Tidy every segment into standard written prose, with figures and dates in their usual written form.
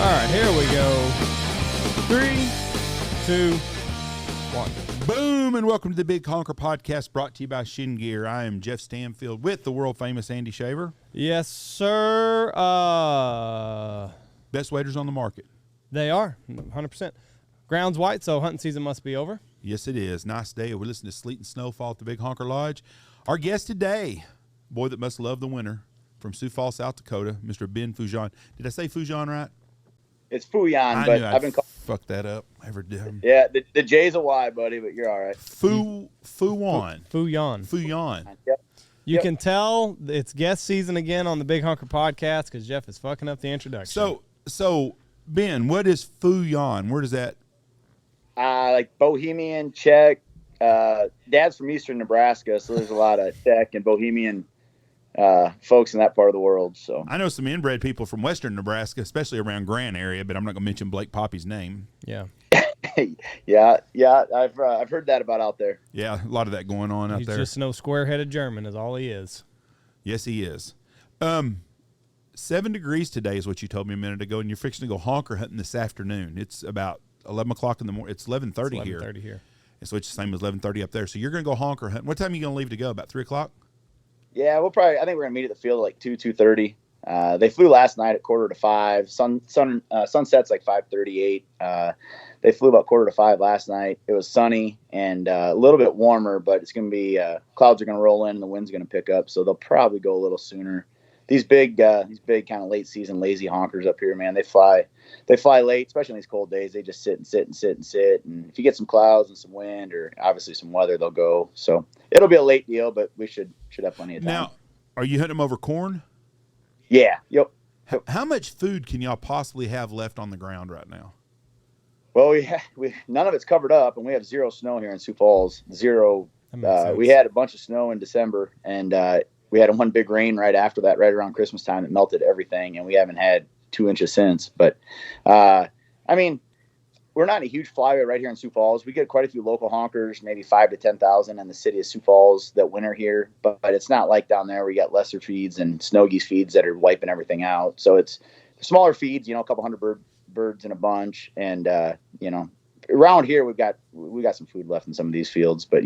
All right, here we go. 3, 2, 1. Boom, and welcome to the Big Honker Podcast, brought to you by Shin Gear. I am Jeff Stanfield with the world-famous Andy Shaver. Yes, sir. Best waders on the market. They are, 100%. Ground's white, so hunting season must be over. Yes, it is. Nice day. We're listening to Sleet and Snowfall at the Big Honker Lodge. Our guest today, boy that must love the winter, from Sioux Falls, South Dakota, Mr. Ben Fujan. Did I say Fujan right? It's Fujan, but I've been called. Fuck that up. Ever did. Yeah, the J's a Y, buddy, but you're all right. Fujan. Fujan. Yep. You can tell it's guest season again on the Big Honker Podcast because Jeff is fucking up the introduction. So Ben, what is Fujan? Where does that? Like Bohemian, Czech. Dad's from eastern Nebraska, so there's a lot of Czech and Bohemian folks in that part of the world. So I know some inbred people from western Nebraska, especially around Grand area, but I'm not going to mention Blake Poppy's name. Yeah. yeah. I've heard that about out there. Yeah, a lot of that going on out there. He's just no square-headed German is all he is. Yes, he is. 7 degrees today is what you told me a minute ago, and you're fixing to go honker hunting this afternoon. It's about 11 o'clock in the morning. It's 11:30 here. 11:30 here. So it's the same as 11:30 up there. So you're going to go honker hunting. What time are you going to leave to go? About 3 o'clock? Yeah, I think we're going to meet at the field at like 2:30. They flew last night at 4:45. Sunset's like 5:38. They flew about 4:45 last night. It was sunny and a little bit warmer, but it's going to be clouds are going to roll in and the wind's going to pick up, so they'll probably go a little sooner. These big kind of late season lazy honkers up here, man, they fly late, especially in these cold days. They just sit. And if you get some clouds and some wind or obviously some weather, they'll go. So it'll be a late deal, but we should have plenty of time. Now, are you hunting them over corn? Yeah. Yep. How much food can y'all possibly have left on the ground right now? Well, we none of it's covered up, and we have zero snow here in Sioux Falls. Zero. We had a bunch of snow in December, and we had one big rain right after that, right around Christmas time, that melted everything, and we haven't had 2 inches since. But, I mean, we're not a huge flyway right here in Sioux Falls. We get quite a few local honkers, maybe 5,000 to 10,000 in the city of Sioux Falls that winter here. But it's not like down there where you got lesser feeds and snow geese feeds that are wiping everything out. So it's smaller feeds, a couple hundred birds in a bunch. And, around here we got some food left in some of these fields. But,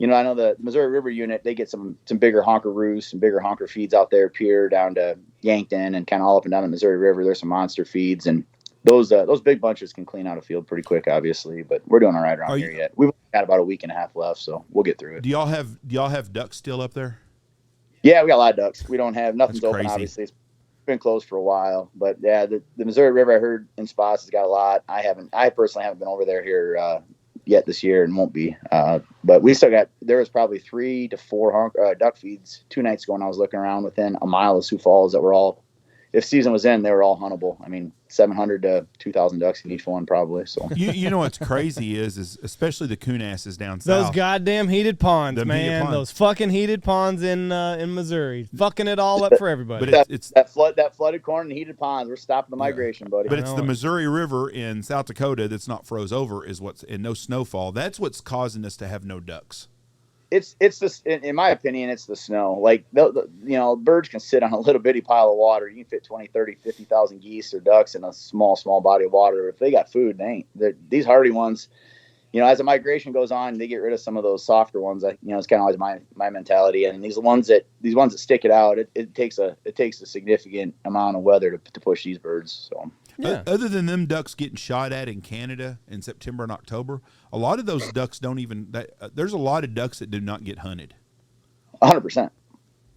I know the Missouri River unit, they get some bigger honker roosts and bigger honker feeds out there, Pier down to Yankton and kind of all up and down the Missouri River. There's some monster feeds, and those big bunches can clean out a field pretty quick, obviously. But we're doing all right around here yet. We've got about a week and a half left, so we'll get through it. Do y'all have ducks still up there? Yeah, we got a lot of ducks. We don't have nothing's That's open, crazy. obviously. It's been closed for a while, but yeah, the Missouri River I heard in spots has got a lot. I personally haven't been over there here yet this year and won't be. But we still there was probably 3 to 4 duck feeds 2 nights ago when I was looking around within a mile of Sioux Falls that were all, if season was in, they were all huntable. I mean, 700 to 2,000 ducks in each one probably. So you know what's crazy is especially the coon asses down Those south. goddamn heated ponds, man. Heated ponds. Those fucking heated ponds in Missouri. Fucking it all up for everybody. But that flooded corn and heated ponds. We're stopping the migration, buddy. But it's the Missouri River in South Dakota that's not froze over and no snowfall. That's what's causing us to have no ducks. It's this, in my opinion, it's the snow. Like, birds can sit on a little bitty pile of water. You can fit 20, 30, 50,000 geese or ducks in a small body of water. If they got food, these hardy ones, as the migration goes on, they get rid of some of those softer ones. It's kind of always my mentality. And these ones that stick it out, it takes a significant amount of weather to push these birds. So. Yeah. Other than them ducks getting shot at in Canada in September and October, a lot of those ducks don't even. There's a lot of ducks that do not get hunted. 100%.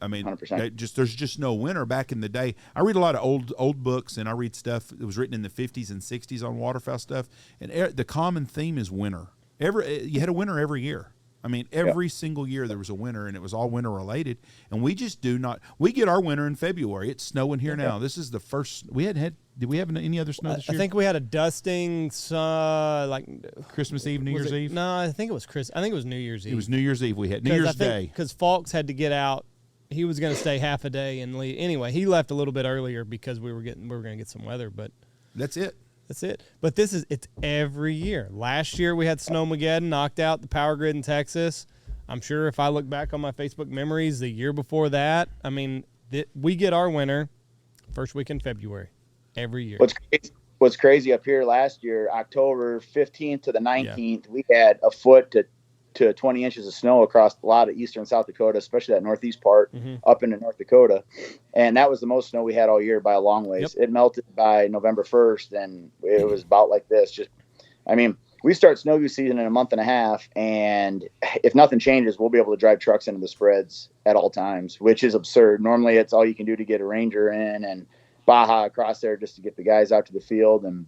I mean, 100%. There's just no winter. Back in the day, I read a lot of old books, and I read stuff that was written in the 50s and 60s on waterfowl stuff. And the common theme is winter. You had a winter every year. I mean, every single year there was a winter, and it was all winter related. And we just do not. We get our winter in February. It's snowing here now. This is the first we had. Did we have any other snow this year? I think we had a dusting, like Christmas Eve, New Year's Eve. No, I think it was I think it was New Year's Eve. It was New Year's Eve. We had New Year's Day because Falks had to get out. He was going to stay half a day and leave. Anyway, he left a little bit earlier because we were going to get some weather. But that's it. That's it. But it's every year. Last year we had Snowmageddon, knocked out the power grid in Texas. I'm sure if I look back on my Facebook memories, the year before that, I mean, we get our winter first week in February every year. What's crazy up here last year, October 15th to the 19th, we had a foot to 20 inches of snow across a lot of eastern South Dakota, especially that northeast part up into North Dakota. And that was the most snow we had all year by a long ways. It melted by November 1st, and it was about like this. We start snow goose season in a month and a half, and if nothing changes, we'll be able to drive trucks into the spreads at all times, which is absurd. Normally, it's all you can do to get a Ranger in and Baja across there just to get the guys out to the field and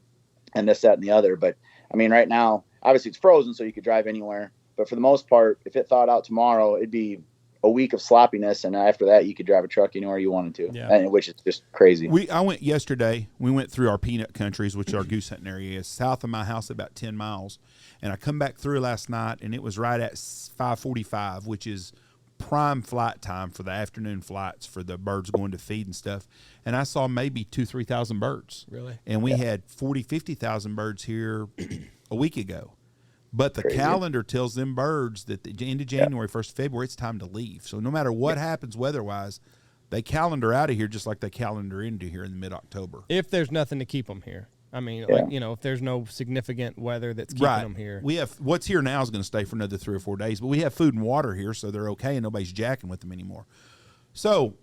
this, that, and the other. But, I mean, right now, obviously it's frozen, so you could drive anywhere. But for the most part, if it thawed out tomorrow, it'd be a week of sloppiness, and after that, you could drive a truck anywhere you wanted to, which is just crazy. I went yesterday. We went through our peanut countries, which our goose hunting area is south of my house, about 10 miles. And I come back through last night, and it was right at 5:45, which is prime flight time for the afternoon flights for the birds going to feed and stuff. And I saw maybe 2,000-3,000 birds. Really? And we had 40,000-50,000 birds here a week ago. But the calendar tells them birds that the end of January, 1st of February, it's time to leave. So no matter what happens weather-wise, they calendar out of here just like they calendar into here in mid-October. If there's nothing to keep them here. I mean, if there's no significant weather that's keeping them here. We have what's here now is going to stay for another 3 or 4 days, but we have food and water here, so they're okay, and nobody's jacking with them anymore. So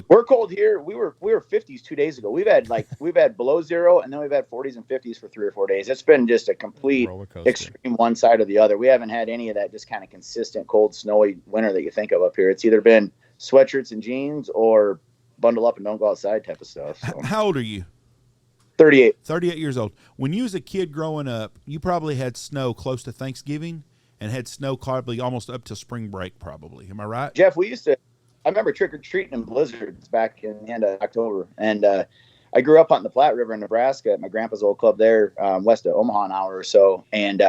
we're cold here. We were 50s 2 days ago. We've had below zero, and then we've had 40s and 50s for 3 or 4 days. It's been just a complete extreme one side or the other. We haven't had any of that just kind of consistent cold, snowy winter that you think of up here. It's either been sweatshirts and jeans or bundle up and don't go outside type of stuff. So. How old are you? 38. 38 years old. When you was a kid growing up, you probably had snow close to Thanksgiving and had snow probably almost up to spring break probably. Am I right? Jeff, I remember trick-or-treating in blizzards back in the end of October. And I grew up on the Platte River in Nebraska at my grandpa's old club there, west of Omaha an hour or so. And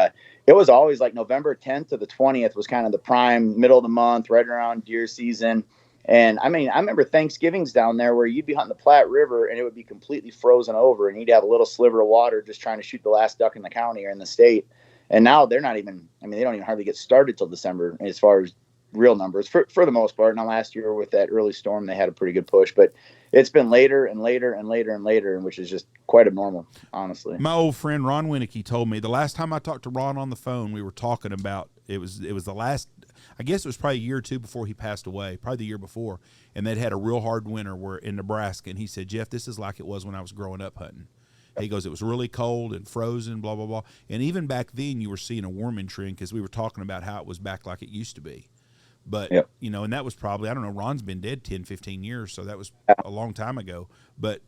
it was always like November 10th to the 20th was kind of the prime middle of the month, right around deer season. And I mean, I remember Thanksgivings down there where you'd be hunting the Platte River and it would be completely frozen over and you'd have a little sliver of water just trying to shoot the last duck in the county or in the state. And now they don't even hardly get started till December as far as real numbers for the most part. Now last year with that early storm, they had a pretty good push, but it's been later and later and later and later, which is just quite abnormal, honestly. My old friend Ron Winnicky told me the last time I talked to Ron on the phone, we were talking about it was the last, I guess it was probably a year or two before he passed away, probably the year before, and they'd had a real hard winter where in Nebraska, and he said, Jeff, this is like it was when I was growing up hunting. He goes, it was really cold and frozen, blah, blah, blah. And even back then you were seeing a warming trend because we were talking about how it was back like it used to be. But, and that was probably, I don't know, Ron's been dead 10, 15 years, so that was a long time ago. But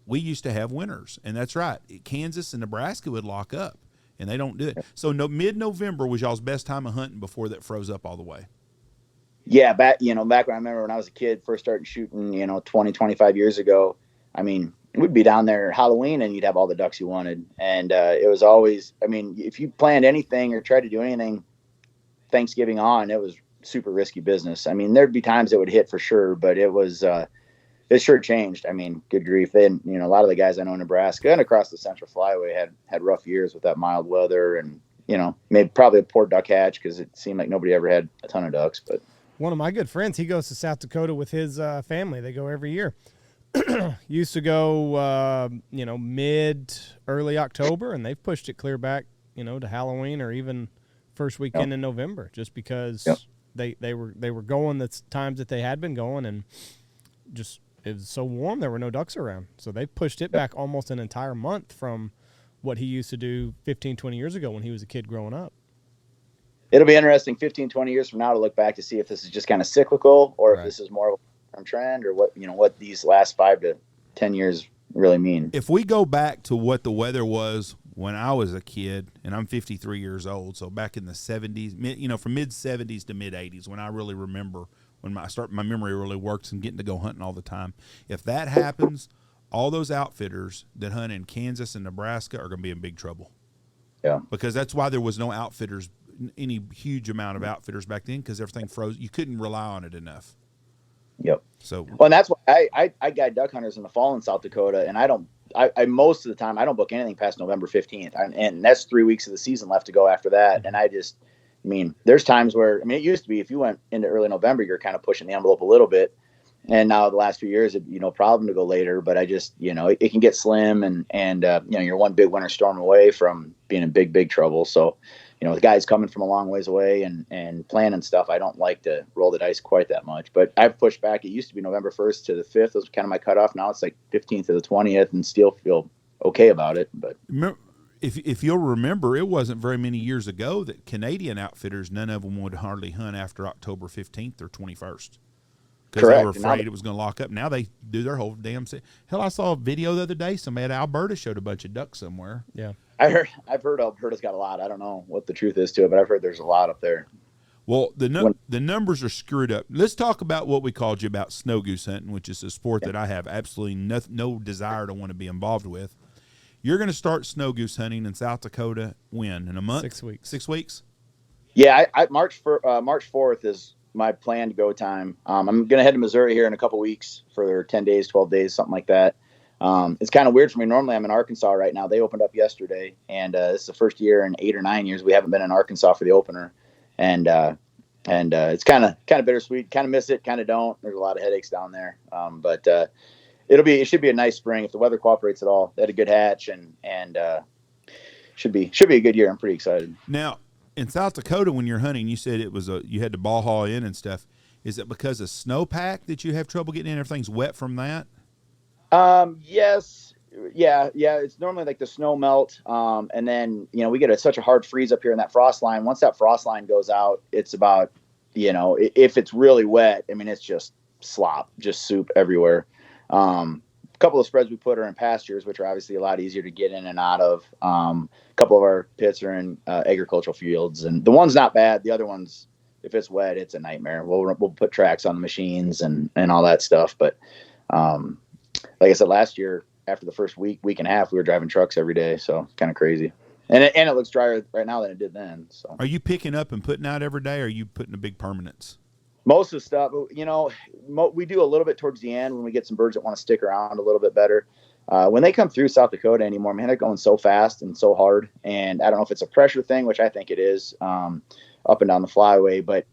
we used to have winters, and that's right. Kansas and Nebraska would lock up, and they don't do it. So mid-November was y'all's best time of hunting before that froze up all the way. Yeah, back when I remember when I was a kid, first started shooting, 20, 25 years ago, I mean, we'd be down there Halloween and you'd have all the ducks you wanted. And it was always, I mean, if you planned anything or tried to do anything Thanksgiving on, it was super risky business. I mean, there'd be times it would hit for sure, but it was, it sure changed. I mean, good grief. Then, a lot of the guys I know in Nebraska and across the Central Flyway had rough years with that mild weather and, maybe probably a poor duck hatch because it seemed like nobody ever had a ton of ducks. But one of my good friends, he goes to South Dakota with his family. They go every year. Used to go, early October, and they've pushed it clear back, to Halloween or even first weekend in November, just because they were going the times that they had been going, and just it was so warm there were no ducks around. So they pushed it back almost an entire month from what he used to do 15, 20 years ago when he was a kid growing up. It'll be interesting 15, 20 years from now to look back to see if this is just kind of cyclical or if this is more of a long-term trend or what these last 5 to 10 years really mean. If we go back to what the weather was when I was a kid, and I'm 53 years old, so back in the 70s, from mid 70s to mid 80s, when I really remember when my memory really works and getting to go hunting all the time. If that happens, all those outfitters that hunt in Kansas and Nebraska are going to be in big trouble. Yeah, because that's why there was no outfitters, any huge amount of outfitters back then, because everything froze. You couldn't rely on it enough. Yep. So, well, and that's why I guide duck hunters in the fall in South Dakota, and I most of the time I don't book anything past November 15th, and that's 3 weeks of the season left to go after that. And there's times where, it used to be if you went into early November, you're kind of pushing the envelope a little bit, and now the last few years, it'd be no problem to go later. But I just, it can get slim, and you're one big winter storm away from being in big trouble. So, the guys coming from a long ways away and planning stuff, I don't like to roll the dice quite that much. But I've pushed back. It used to be November 1st to the 5th. Was kind of my cutoff. Now it's like 15th to the 20th, and still feel okay about it. But if you'll remember, it wasn't very many years ago that Canadian outfitters, none of them would hardly hunt after October 15th or 21st. Because they were afraid it was going to lock up. Now they do their whole damn thing. Hell, I saw a video the other day. Somebody at Alberta showed a bunch of ducks somewhere. Yeah. I've heard Alberta's got a lot. I don't know what the truth is to it, but I've heard there's a lot up there. Well, the numbers are screwed up. Let's talk about what we called you about snow goose hunting, which is a sport that I have absolutely no desire to want to be involved with. You're going to start snow goose hunting in South Dakota when? In a month? 6 weeks. 6 weeks? Yeah, March 4th is my planned go time. I'm going to head to Missouri here in a couple weeks for 10 days, 12 days, something like that. It's kind of weird for me. Normally I'm in Arkansas right now. They opened up yesterday, and this is the first year in 8 or 9 years we haven't been in Arkansas for the opener. And it's kind of bittersweet. Kind of miss it, kind of don't. There's a lot of headaches down there. But it should be a nice spring if the weather cooperates at all. They had a good hatch, and should be a good year. I'm pretty excited. Now, in South Dakota, when you're hunting, you said you had to ball haul in and stuff. Is it because of snowpack that you have trouble getting in? Everything's wet from that? Yes. Yeah. It's normally like the snow melt. And then, we get such a hard freeze up here in that frost line. Once that frost line goes out, it's about, if it's really wet, it's just slop, just soup everywhere. A couple of spreads we put are in pastures, which are obviously a lot easier to get in and out of. A couple of our pits are in agricultural fields, and the one's not bad. The other one's, if it's wet, it's a nightmare. We'll put tracks on the machines and all that stuff. But, like I said, last year, after the first week and a half, we were driving trucks every day. So kind of crazy. And it looks drier right now than it did then. So are you picking up and putting out every day, or are you putting a big permanence? Most of the stuff, we do a little bit towards the end when we get some birds that want to stick around a little bit better. When they come through South Dakota anymore, man, they're going so fast and so hard. And I don't know if it's a pressure thing, which I think it is, up and down the flyway. But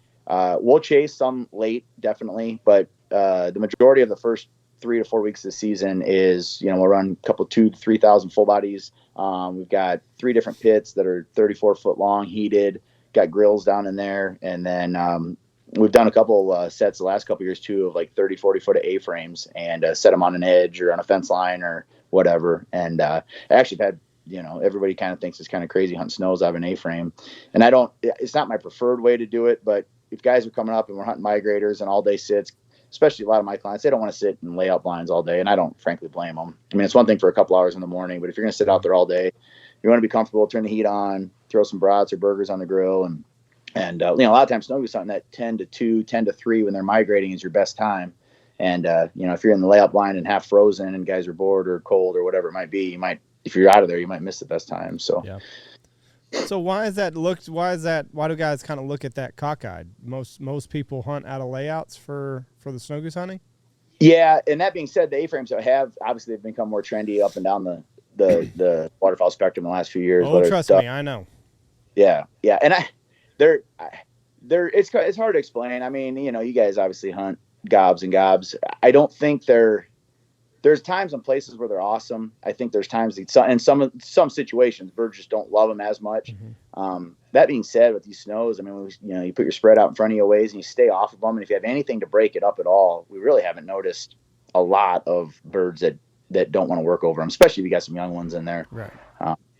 we'll chase some late, definitely. But the majority of the first 3 to 4 weeks of the season is, we'll run a couple 2,000 to 3,000 full bodies. We've got 3 different pits that are 34 foot long, heated, got grills down in there. And then we've done a couple sets the last couple years too of like 30, 40 foot of A-frames and set them on an edge or on a fence line or whatever. And I actually had, everybody kind of thinks it's kind of crazy hunting snows out of an A-frame. And it's not my preferred way to do it, but if guys are coming up and we're hunting migrators and all day sits, especially a lot of my clients, they don't want to sit and lay out blinds all day. And I don't frankly blame them. It's one thing for a couple hours in the morning, but if you're going to sit out there all day, you want to be comfortable, turn the heat on, throw some brats or burgers on the grill. And a lot of times snow goose hunting that 10 to 2, 10 to 3 when they're migrating is your best time. And, if you're in the layout blind and half frozen and guys are bored or cold or whatever it might be, if you're out of there, you might miss the best time. So, yeah. So why do guys kind of look at that cockeyed? Most people hunt out of layouts for the snow goose hunting? Yeah. And that being said, the A-frames obviously they've become more trendy up and down the waterfowl spectrum in the last few years. Oh, trust me, I know. Yeah. Yeah. And it's hard to explain. You guys obviously hunt gobs and gobs. I don't think there's times and places where they're awesome. I think there's times in some situations birds just don't love them as much. Mm-hmm. That being said, with these snows, you put your spread out in front of you a ways and you stay off of them. And if you have anything to break it up at all, we really haven't noticed a lot of birds that don't want to work over them, especially if you got some young ones in there. Right.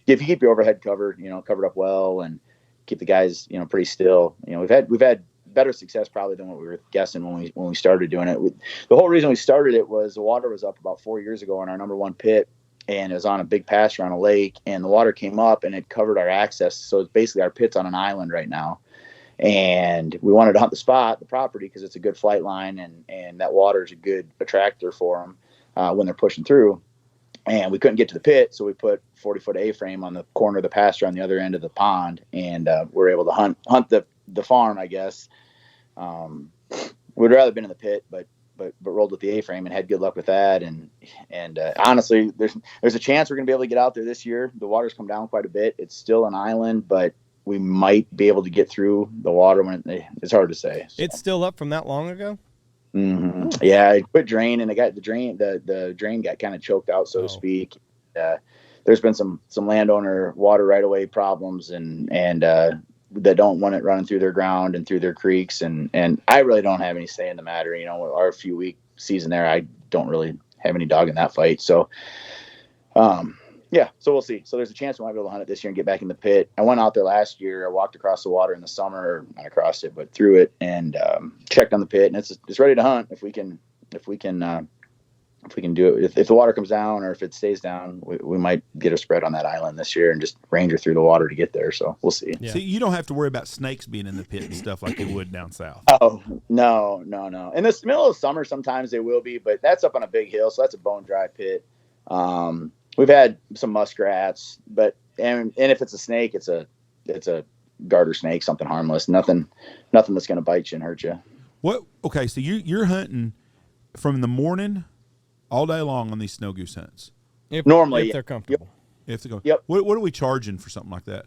If you keep your overhead covered up well and keep the guys, pretty still, we've had better success probably than what we were guessing when we started doing it. The whole reason we started it was the water was up about 4 years ago in our number 1 pit, and it was on a big pasture on a lake, and the water came up and it covered our access. So it's basically our pit's on an island right now. And we wanted to hunt the property, because it's a good flight line, and that water is a good attractor for them when they're pushing through. And we couldn't get to the pit, so we put 40-foot A-frame on the corner of the pasture on the other end of the pond, and we're able to hunt the farm, I guess. We'd rather been in the pit, but rolled with the A-frame and had good luck with that. And honestly, there's a chance we're going to be able to get out there this year. The water's come down quite a bit. It's still an island, but we might be able to get through the water it's hard to say. So. It's still up from that long ago? Mm-hmm. Yeah, it quit draining. The drain got kind of choked out, so to speak. There's been some landowner water right of way problems, and that don't want it running through their ground and through their creeks, and I really don't have any say in the matter. Our few week season there, I don't really have any dog in that fight. So so we'll see. So there's a chance we might be able to hunt it this year and get back in the pit. I went out there last year. I walked across the water in the summer, not across it, but through it, and checked on the pit, and it's ready to hunt if we can do it. If the water comes down, or if it stays down, we might get a spread on that island this year and just ranger through the water to get there. So we'll see. Yeah. See, you don't have to worry about snakes being in the pit and stuff like they would down south. Oh, no. In the middle of summer, sometimes they will be, but that's up on a big hill, so that's a bone dry pit. We've had some muskrats, and if it's a snake, it's a garter snake, something harmless, nothing that's going to bite you and hurt you. What? Okay, so you're hunting from the morning all day long on these snow goose hunts. If they're comfortable. Yep. If they go. Yep. What are we charging for something like that?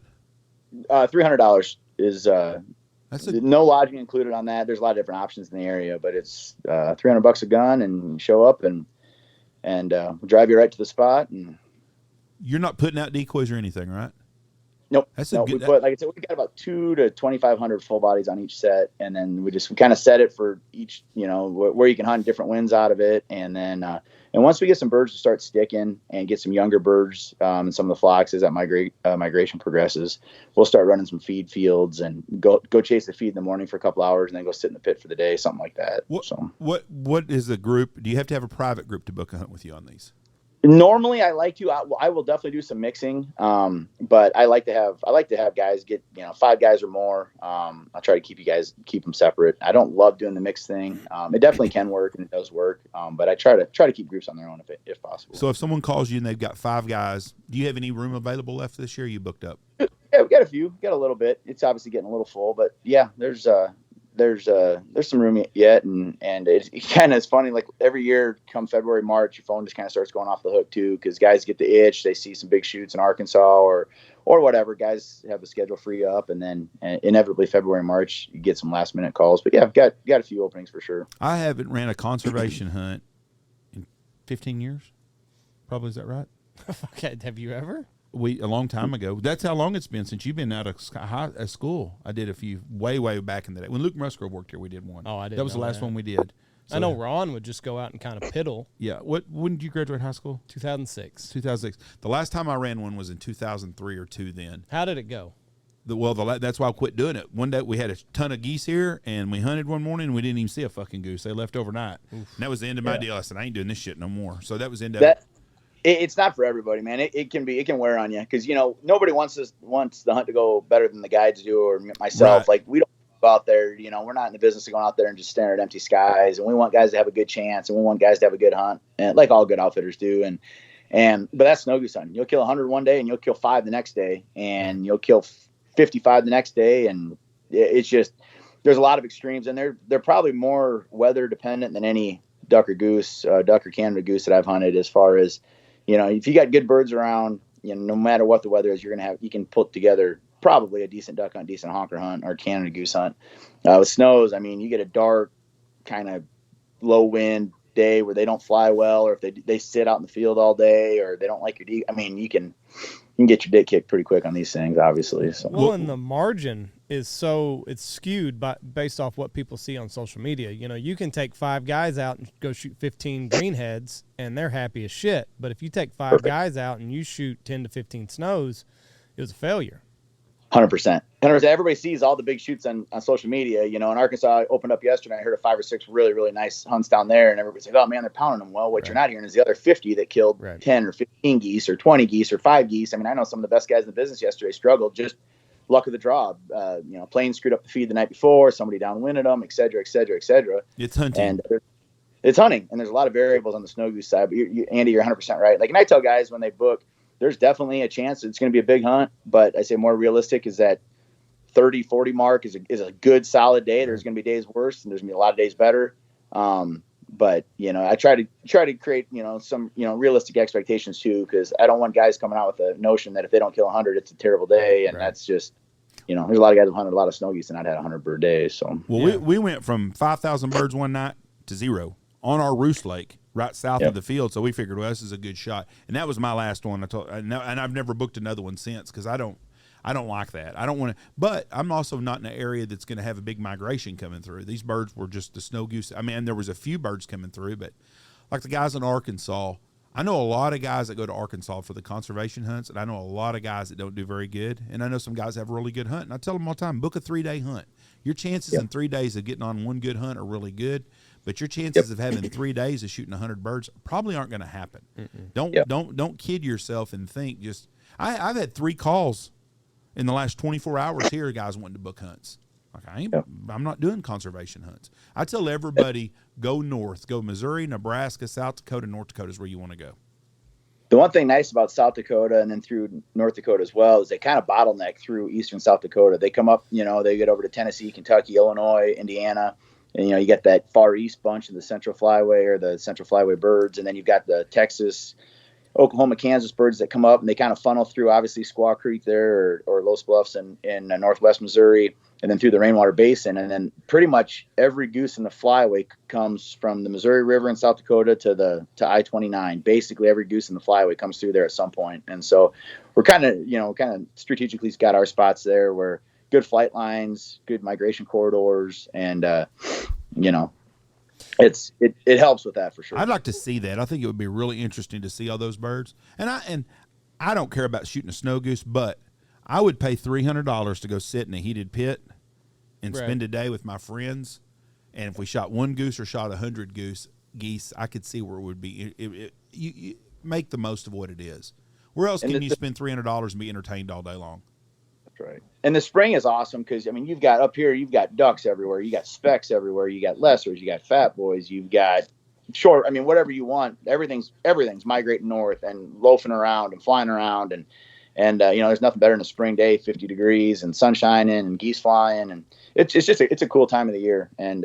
$300 is no lodging included on that. There's a lot of different options in the area, but it's $300 a gun, and you show up and we'll drive you right to the spot. And you're not putting out decoys or anything, right? Nope. Like I said, we got about 200 to 2,500 full bodies on each set, and then we kind of set it for each, where you can hunt different winds out of it, and then and once we get some birds to start sticking and get some younger birds and some of the flocks as that migration progresses, we'll start running some feed fields and go chase the feed in the morning for a couple hours, and then go sit in the pit for the day, something like that. What is the group? Do you have to have a private group to book a hunt with you on these? Normally, I like to. I will definitely do some mixing, but I like to have guys get 5 guys or more. I'll try to keep them separate. I don't love doing the mix thing. It definitely can work, and it does work. But I try to keep groups on their own if possible. So if someone calls you and they've got 5 guys, do you have any room available left this year? Or you booked up? Yeah, we got a few. We got a little bit. It's obviously getting a little full, but yeah, there's some room yet, and it kind of is funny. Like every year, come February, March, your phone just kind of starts going off the hook too, because guys get the itch. They see some big shoots in Arkansas or whatever. Guys have the schedule free up, and then inevitably February, March, you get some last minute calls. But yeah, I've got a few openings for sure. I haven't ran a conservation hunt in 15 years. Probably, is that right? Okay, have you ever? A long time ago. That's how long it's been since you've been out of school. I did a few way back in the day. When Luke Musgrove worked here, we did one. Oh, I did. That was the last one we did. So, I know Ron would just go out and kind of piddle. Yeah. When did you graduate high school? 2006. 2006. The last time I ran one was in 2003 or 2 then. How did it go? That's why I quit doing it. One day we had a ton of geese here, and we hunted one morning, and we didn't even see a fucking goose. They left overnight. Oof. And that was the end of my deal. I said, I ain't doing this shit no more. So that was the end of it. It's not for everybody, man. It can wear on you, because nobody wants the hunt to go better than the guides do or myself. Right. Like, we don't go out there. We're not in the business of going out there and just staring at empty skies. And we want guys to have a good chance, and we want guys to have a good hunt, and like all good outfitters do. But that's snow goose hunting. You'll kill 100 one day, and you'll kill 5 the next day, and you'll kill 55 the next day, and it's just there's a lot of extremes, and they're probably more weather dependent than any duck or Canada goose that I've hunted, as far as. If you got good birds around, no matter what the weather is, you can put together probably a decent duck hunt, decent honker hunt, or Canada goose hunt. With snows, you get a dark, kind of low wind day where they don't fly well, or if they sit out in the field all day, or they don't like your you can get your dick kicked pretty quick on these things, obviously. So. Well, and the margin is it's skewed based off what people see on social media. You can take 5 guys out and go shoot 15 greenheads, and they're happy as shit. But if you take 5 guys out and you shoot 10 to 15 snows, it was a failure. 100%. Everybody sees all the big shoots on social media. In Arkansas, I opened up yesterday. I heard of 5 or 6 really, really nice hunts down there, and everybody's like, "Oh man, they're pounding them." Well, what you're not hearing is the other 50 that killed 10 or 15 geese or 20 geese or 5 geese. I mean, I know some of the best guys in the business yesterday struggled, just luck of the draw. Plane screwed up the feed the night before, somebody downwinded them, et cetera, et cetera, et cetera. It's hunting. And it's hunting, and there's a lot of variables on the snow goose side. But Andy, you're 100% right. Like, and I tell guys when they book, there's definitely a chance it's going to be a big hunt, but I say more realistic is that 30, 40 mark is a good solid day. There's going to be days worse, and there's going to be a lot of days better. But I try to create some realistic expectations too, because I don't want guys coming out with a notion that if they don't kill 100, it's a terrible day, and that's just there's a lot of guys who hunted a lot of snow geese and I'd had 100 per day. So we went from 5,000 birds one night to 0 on our roost lake right south of the field. So we figured, well, this is a good shot, and that was my last one. And I've never booked another one since, because I don't like that. I don't want to, but I'm also not in an area that's going to have a big migration coming through. These birds were just the snow goose. I mean, there was a few birds coming through, but like the guys in Arkansas, I know a lot of guys that go to Arkansas for the conservation hunts, and I know a lot of guys that don't do very good. And I know some guys have a really good hunt, and I tell them all the time, book a 3-day hunt. Your chances in 3 days of getting on one good hunt are really good, but your chances of having 3 days of shooting 100 birds probably aren't going to happen. Don't kid yourself and think just. I've had 3 calls in the last 24 hours here, guys wanting to book hunts. Like, I'm not doing conservation hunts. I tell everybody, go north, go Missouri, Nebraska, South Dakota, North Dakota is where you want to go. The one thing nice about South Dakota and then through North Dakota as well is they kind of bottleneck through eastern South Dakota. They come up, they get over to Tennessee, Kentucky, Illinois, Indiana, and you get that far east bunch of the Central Flyway or the Central Flyway birds, and then you've got the Texas, Oklahoma, Kansas birds that come up, and they kind of funnel through obviously Squaw Creek there or Los Bluffs in northwest Missouri, and then through the Rainwater Basin. And then pretty much every goose in the flyway comes from the Missouri River in South Dakota to I-29. Basically every goose in the flyway comes through there at some point. And so we're kind of strategically got our spots there where good flight lines, good migration corridors, and it helps with that for sure. I'd like to see that. I think it would be really interesting to see all those birds. And I don't care about shooting a snow goose, but I would pay $300 to go sit in a heated pit and spend a day with my friends. And if we shot one goose or shot 100 geese, I could see where it would be. You make the most of what it is. Where else can you spend $300 and be entertained all day long? That's right. And the spring is awesome because, you've got up here, you've got ducks everywhere. You got specks everywhere. You got lessers. You got fat boys. You've got short. Whatever you want. Everything's migrating north and loafing around and flying around. And there's nothing better than a spring day, 50 degrees and sun shining and geese flying. And it's just a cool time of the year. And,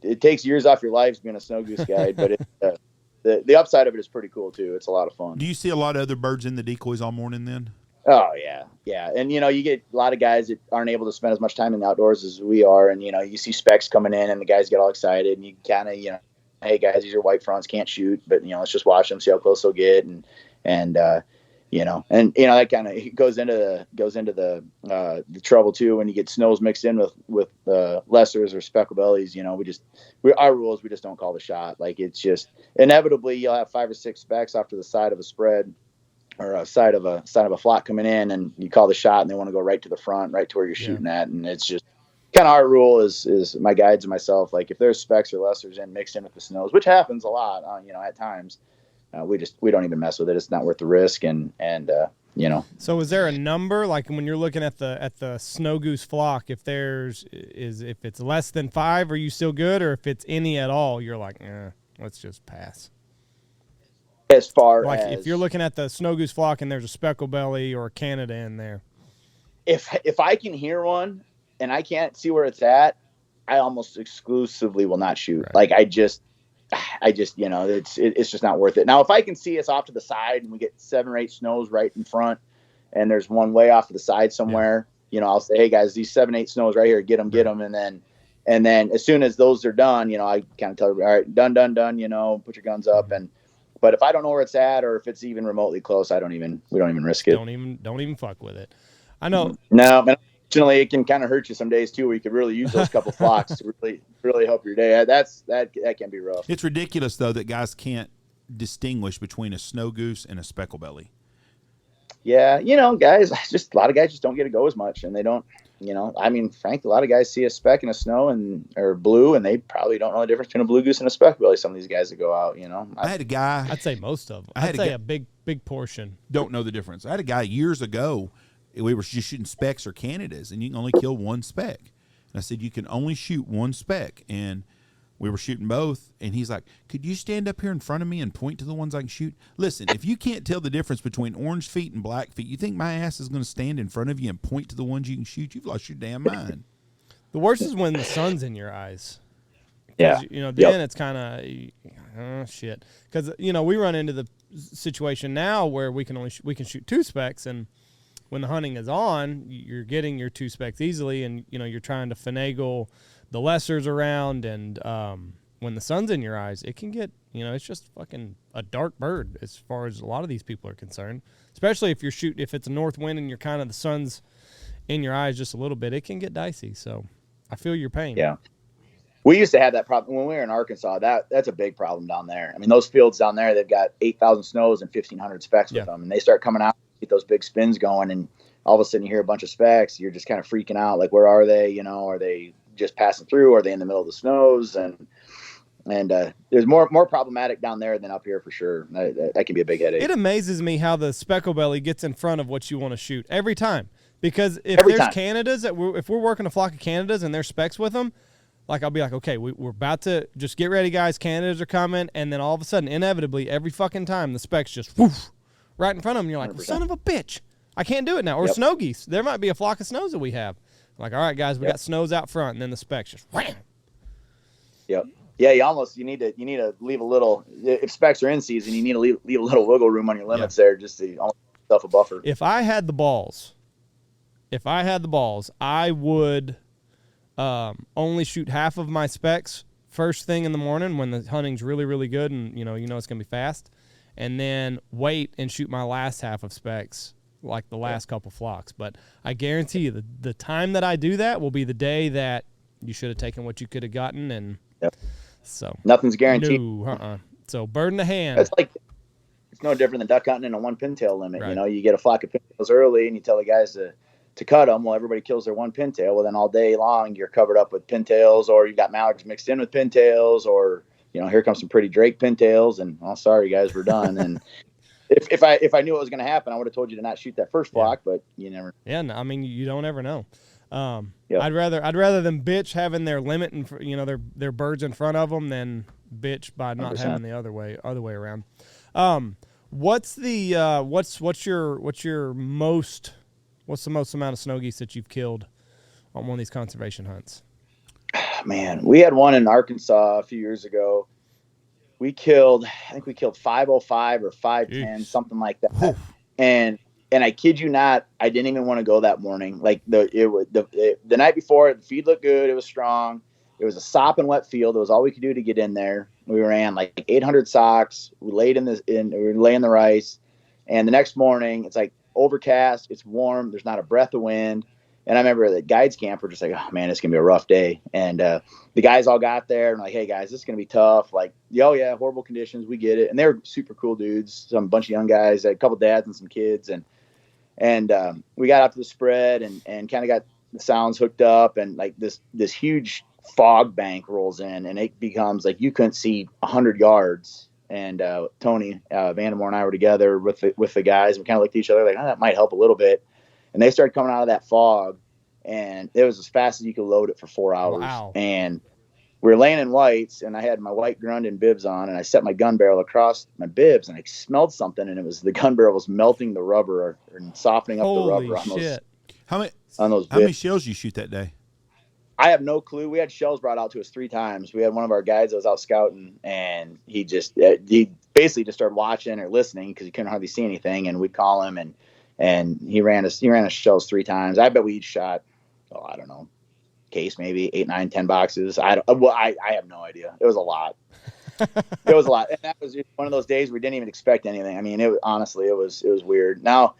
it takes years off your lives being a snow goose guide, but the upside of it is pretty cool too. It's a lot of fun. Do you see a lot of other birds in the decoys all morning then? Oh yeah. Yeah. And you get a lot of guys that aren't able to spend as much time in the outdoors as we are. And, you see specks coming in and the guys get all excited and you kind of, hey guys, these are white fronts, can't shoot, but let's just watch them, see how close they'll get. And that kind of goes into the trouble too when you get snows mixed in with lessers or speckle bellies. Our rule is we just don't call the shot. Like, it's just inevitably you'll have 5 or 6 specks off to the side of a spread or a side of a flock coming in, and you call the shot and they want to go right to the front, right to where you're shooting at. And it's just kind of our rule is my guides and myself. Like, if there's specks or lessers mixed in with the snows, which happens a lot, at times. We don't even mess with it. It's not worth the risk. And So is there a number, like when you're looking at the snow goose flock, if it's less than 5, are you still good? Or if it's any at all, you're like, let's just pass. As far like as if you're looking at the snow goose flock and there's a speckle belly or a Canada in there. If I can hear one and I can't see where it's at, I almost exclusively will not shoot. Right. Like I just, it's just not worth it. Now, if I can see us off to the side and we get 7 or 8 snows right in front and there's one way off to the side somewhere, I'll say, hey guys, these 7, 8 snows right here, get them. And then as soon as those are done, I kind of tell everybody, all right, done, put your guns up. But if I don't know where it's at or if it's even remotely close, we don't even risk it. Don't even fuck with it. I know. No, but unfortunately, it can kind of hurt you some days too, where you could really use those couple flocks to really help your day. That can be rough. It's ridiculous though that guys can't distinguish between a snow goose and a speckle belly. Yeah, guys, just a lot of guys just don't get to go as much, and they don't. I mean, frankly, a lot of guys see a speck in a snow or blue, and they probably don't know the difference between a blue goose and a speck belly. Some of these guys that go out, I had a guy. I'd say most of them. I'd say a big portion don't know the difference. I had a guy years ago. We were just shooting specks or Canadas, and you can only kill one speck. And I said, you can only shoot one speck, and we were shooting both, and he's like, could you stand up here in front of me and point to the ones I can shoot? Listen, if you can't tell the difference between orange feet and black feet, you think my ass is going to stand in front of you and point to the ones you can shoot? You've lost your damn mind. The worst is when the sun's in your eyes. Yeah. Then it's kind of shit. Because, we run into the situation now where we can shoot 2 specs, and when the hunting is on, you're getting your 2 specs easily, and, you're trying to finagle the lessers around, and when the sun's in your eyes, it can get, it's just fucking a dark bird as far as a lot of these people are concerned. Especially if if it's a north wind and you're kind of the sun's in your eyes just a little bit, it can get dicey. So I feel your pain. Yeah. We used to have that problem when we were in Arkansas. That's a big problem down there. I mean, those fields down there, they've got 8,000 snows and 1,500 specs with them, and they start coming out, get those big spins going, and all of a sudden you hear a bunch of specs. You're just kind of freaking out. Like, where are they? Are they just passing through? Are they in the middle of the snows? And there's more problematic down there than up here for sure. That can be a big headache. It amazes me how the speckle belly gets in front of what you want to shoot every time. Because if Canadas if we're working a flock of Canadas and there's specs with them, like, I'll be like, okay, we're about to just get ready, guys. Canadas are coming, and then all of a sudden, inevitably, every fucking time, the specs just woof right in front of them. You're like, son of a bitch, I can't do it now. Or snow geese. There might be a flock of snows that we have. Like, all right, guys, we got snows out front, and then the specs just wham. Yep. Yeah, you need to leave a little. If specs are in season, you need to leave a little wiggle room on your limits there, just to almost give yourself a buffer. If I had the balls, I would only shoot half of my specs first thing in the morning when the hunting's really, really good, and it's gonna be fast, and then wait and shoot my last half of specs like the last couple flocks. But I guarantee you the time that I do that will be the day that you should have taken what you could have gotten, and so nothing's guaranteed. No, So bird in the hand. It's no different than duck hunting in a 1 pintail limit. Right. You get a flock of pintails early, and you tell the guys to cut them. Well, everybody kills their 1 pintail. Well, then all day long you're covered up with pintails, or you got mallards mixed in with pintails, or here comes some pretty Drake pintails, and sorry guys, we're done. And if I knew what was going to happen, I would have told you to not shoot that first flock, but you never. Yeah, no, I mean, you don't ever know. I'd rather them bitch having their limit and their birds in front of them than bitch by not 100%. Having the other way around. What's the most amount of snow geese that you've killed on one of these conservation hunts? Man, we had one in Arkansas a few years ago. I think we killed 505 or 510, something like that. And I kid you not, I didn't even want to go that morning. Like the night before, the feed looked good. It was strong. It was a sopping wet field. It was all we could do to get in there. We ran like 800 socks. We laid we were laying the rice. And the next morning, it's like overcast. It's warm. There's not a breath of wind. And I remember the guides camp were just like, oh man, it's going to be a rough day. And the guys all got there and like, hey guys, this is going to be tough. Like, oh yeah, horrible conditions. We get it. And they were super cool dudes. Some bunch of young guys, a couple dads and some kids. And we got out to the spread and kind of got the sounds hooked up, and like this huge fog bank rolls in, and it becomes like you couldn't see 100 yards. And Tony Vandemore and I were together with the guys. We kind of looked at each other like, that might help a little bit. And they started coming out of that fog, and it was as fast as you could load it for 4 hours. Wow. And we were laying in whites, and I had my white Grundon bibs on, and I set my gun barrel across my bibs, and I smelled something, and it was the gun barrel was melting the rubber and softening up the rubber on those. How many shells you shoot that day? I have no clue. We had shells brought out to us 3 times. We had one of our guides that was out scouting, and he basically just started watching or listening because he couldn't hardly see anything, and we'd call him, and he ran us shells 3 times. I bet we each shot, I don't know, case maybe 8, 9, 10 boxes. I have no idea. It was a lot. It was a lot. And that was one of those days we didn't even expect anything. I mean, honestly, it was weird. Now,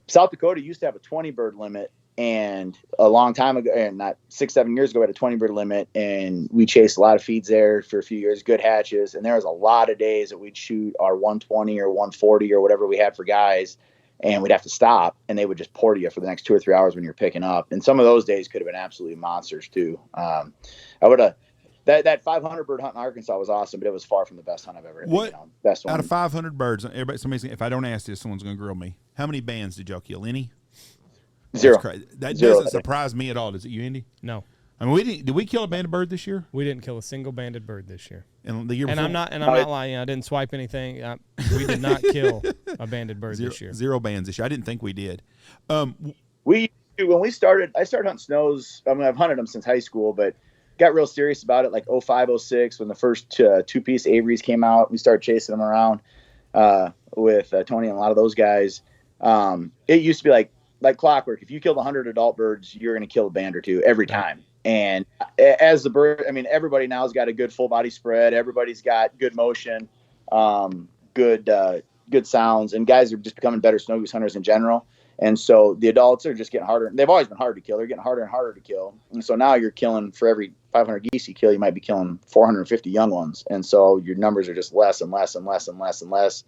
South Dakota used to have a 20 bird limit, and a long time ago, and not 6-7 years ago, we had a 20 bird limit, and we chased a lot of feeds there for a few years, good hatches. And there was a lot of days that we'd shoot our 120 or 140 or whatever we had for guys. and we'd have to stop, and they would just pour to you for the next 2 or 3 hours when you're picking up. And some of those days could have been absolutely monsters too. I would have that 500 bird hunt in Arkansas was awesome, but it was far from the best hunt I've ever. What best out one of 500 birds? Somebody's if I don't ask this, someone's going to grill me. How many bands did y'all kill? Any? Zero. That Zero. doesn't surprise me at all. Does it you, Andy? No. I mean, did we kill a banded bird this year? We didn't kill a single banded bird this year. And the year before? I'm not lying. I didn't swipe anything. We did not kill a banded bird this year. Zero bands this year. I didn't think we did. When I started hunting snows. I mean, I've hunted them since high school, but got real serious about it like 05, 06 when the first two-piece Averys came out. We started chasing them around with Tony and a lot of those guys. It used to be like clockwork. If you killed 100 adult birds, you're going to kill a band or two every time. And as the bird, I mean, everybody now has got a good full body spread. Everybody's got good motion, good sounds, and guys are just becoming better snow goose hunters in general. And so the adults are just getting harder. They've always been hard to kill. They're getting harder and harder to kill. And so now you're killing, for every 500 geese you kill, you might be killing 450 young ones. And so your numbers are just less and less and less and less and less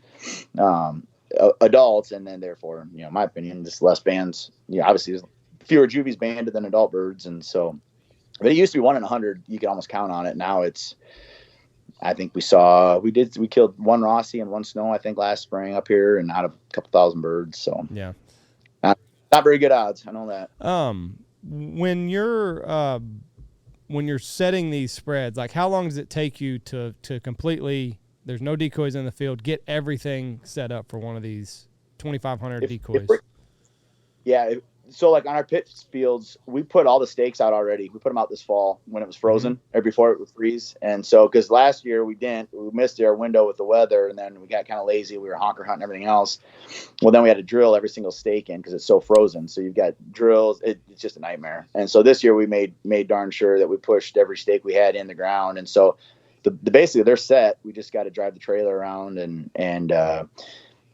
adults. And then therefore, in my opinion, just less bands. Obviously there's fewer juvies banded than adult birds. And so, but it used to be 1 in 100. You could almost count on it. Now it's, I think we killed 1 Rossi and 1 snow, I think last spring up here, and out of a couple thousand birds. So yeah. Not very good odds. I know that. When you're setting these spreads, like how long does it take you to completely, there's no decoys in the field, get everything set up for one of these 2,500 decoys? So like on our pit fields, we put all the stakes out already. We put them out this fall when it was frozen or before it would freeze. And so, because last year we missed our window with the weather, and then we got kind of lazy. We were honker hunting and everything else. Well, then we had to drill every single stake in because it's so frozen. So you've got drills. It's just a nightmare. And so this year we made darn sure that we pushed every stake we had in the ground. And so basically they're set. We just got to drive the trailer around and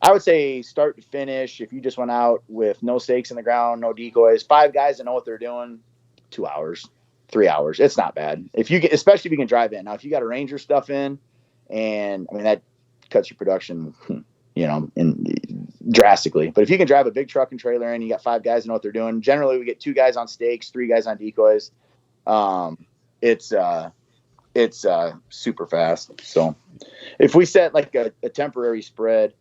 I would say start to finish, if you just went out with no stakes in the ground, no decoys, 5 guys that know what they're doing, 2 hours, 3 hours. It's not bad. Especially if you can drive in. Now, if you got a Ranger stuff in, and I mean, that cuts your production, drastically. But if you can drive a big truck and trailer in, you got 5 guys that know what they're doing. Generally, we get 2 guys on stakes, 3 guys on decoys. It's super fast. So if we set like a temporary spread,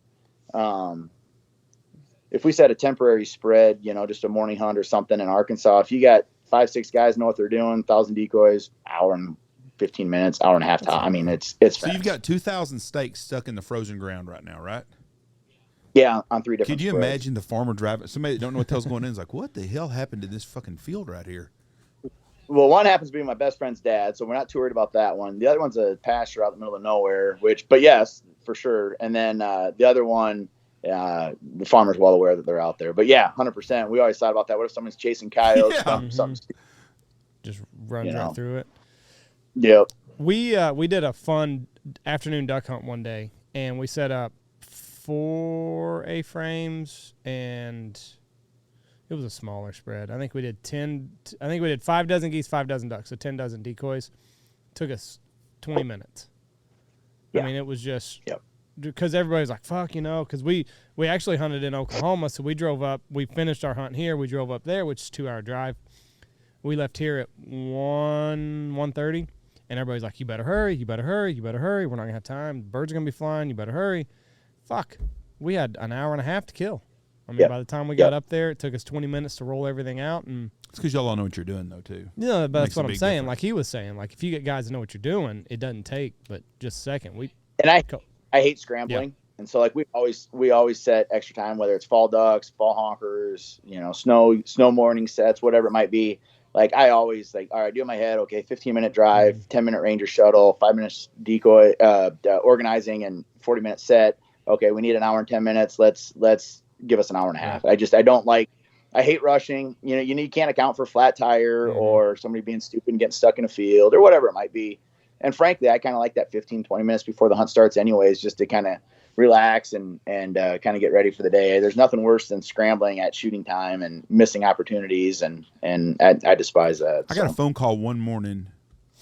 if we set a temporary spread, just a morning hunt or something in Arkansas, if you got 5-6 guys know what they're doing, 1,000 decoys, hour and 15 minutes, hour and a half time. I mean, it's so fast. You've got 2,000 stakes stuck in the frozen ground right now, right? Yeah, on 3 different. Could you spreads. imagine the farmer driving? Somebody that don't know what the hell's going in is like, what the hell happened to this fucking field right here? Well, one happens to be my best friend's dad, so we're not too worried about that one. The other one's a pasture out in the middle of nowhere, but yes, for sure. And then the other one, the farmer's well aware that they're out there. But yeah, 100%. We always thought about that. What if someone's chasing coyotes? Yeah. Something just runs right through it. Yep. We did a fun afternoon duck hunt one day, and we set up 4 A-frames, and it was a smaller spread. I think we did 5 dozen geese, 5 dozen ducks, so 10 dozen decoys. Took us 20 minutes. Yeah. I mean, it was just because everybody's like, fuck, because we actually hunted in Oklahoma, so we drove up. We finished our hunt here. We drove up there, which is a 2-hour drive. We left here at 1:30, and everybody's like, you better hurry, you better hurry, you better hurry. We're not going to have time. Birds are going to be flying. You better hurry. Fuck. We had an hour and a half to kill. I mean, by the time we got up there, it took us 20 minutes to roll everything out. And it's because y'all all know what you're doing, though, too. Yeah, but that's what I'm saying. Difference. Like he was saying, like if you get guys that know what you're doing, it doesn't take but just a second. I hate scrambling. Yeah. And so like we always set extra time, whether it's fall ducks, fall honkers, snow morning sets, whatever it might be. Like I always all right, do in my head, okay, 15-minute drive, 10-minute Ranger shuttle, 5 minutes decoy, organizing, and 40-minute set. Okay, we need an hour and 10 minutes. Let's give us an hour and a half. I hate rushing. You can't account for flat tire or somebody being stupid and getting stuck in a field or whatever it might be. And frankly, I kind of like that 15, 20 minutes before the hunt starts anyways, just to kind of relax and kind of get ready for the day. There's nothing worse than scrambling at shooting time and missing opportunities. And I despise that. I got a phone call one morning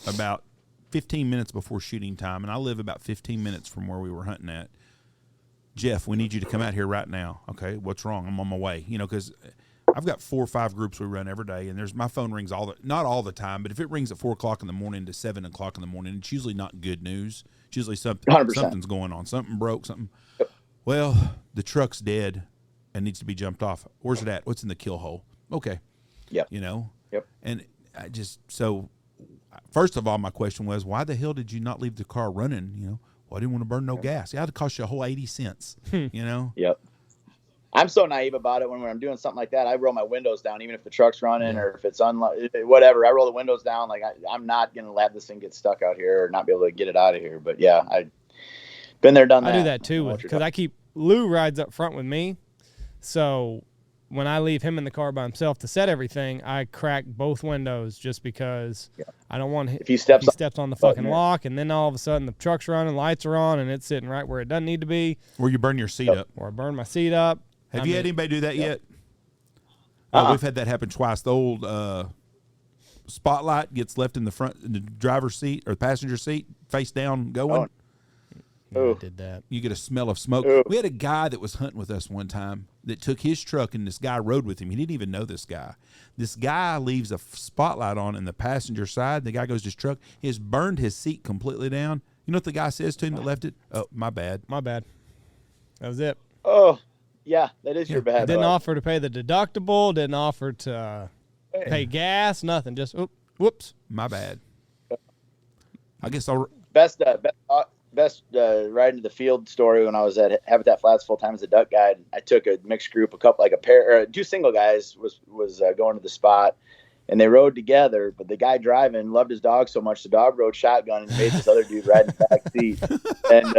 about 15 minutes before shooting time, and I live about 15 minutes from where we were hunting at. Jeff, we need you to come out here right now. Okay, what's wrong? I'm on my way. You know, because I've got 4 or 5 groups we run every day, and my phone rings not all the time, but if it rings at 4 o'clock in the morning to 7 o'clock in the morning, it's usually not good news. It's usually 100%. something's going on. Something broke, something. Yep. Well, the truck's dead and needs to be jumped off. Where's it at? What's in the kill hole? Okay. Yep. You know? Yep. And first of all, my question was, why the hell did you not leave the car running? You know, well, I didn't want to burn no gas. It had to cost you a whole 80 cents, you know? Yep. I'm so naive about it when I'm doing something like that. I roll my windows down, even if the truck's running or if it's whatever. I roll the windows down. Like I'm not going to let this thing get stuck out here or not be able to get it out of here. But yeah, I've been there, done that. I do that too because Lou rides up front with me. So when I leave him in the car by himself to set everything, I crack both windows just because I don't want him. If he steps on the fucking lock, and then all of a sudden the truck's running, lights are on, and it's sitting right where it doesn't need to be. Or you burn your seat up. Or I burn my seat up. Have you had anybody do that yet? We've had that happen twice. The old spotlight gets left in the driver's seat or the passenger seat, face down, going. I did that. You get a smell of smoke. We had a guy that was hunting with us one time that took his truck, and this guy rode with him. He didn't even know this guy. This guy leaves a spotlight on in the passenger side. The guy goes to his truck. He has burned his seat completely down. You know what the guy says to him that left it? Oh, my bad. My bad. That was it. Oh, yeah, that is your bad. Didn't offer to pay the deductible. Didn't offer to pay gas. Nothing. Just whoops. My bad. I guess I'll best ride into the field story when I was at Habitat Flats full time as a duck guide. I took a mixed group, two single guys was going to the spot, and they rode together. But the guy driving loved his dog so much, the dog rode shotgun and made this other dude ride in the back seat. And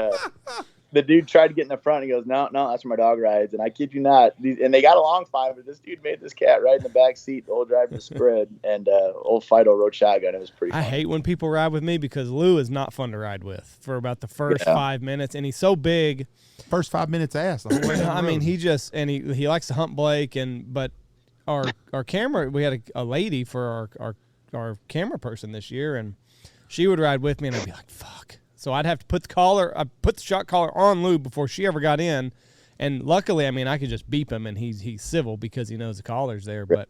the dude tried to get in the front. And he goes, no, that's where my dog rides. And I kid you not. And they got along fine, but this dude made this cat ride in the back seat the whole drive to the spread. And old Fido rode shotgun. It was pretty fun. I hate when people ride with me because Lou is not fun to ride with for about the first 5 minutes. And he's so big. First 5 minutes ass. The whole way down the road. I mean, he likes to hunt Blake. But our camera, we had a lady for our camera person this year. And she would ride with me and I'd be like, fuck. So I'd have to put the shot collar on Lou before she ever got in. And luckily, I mean, I could just beep him and he's civil because he knows the collar's there. But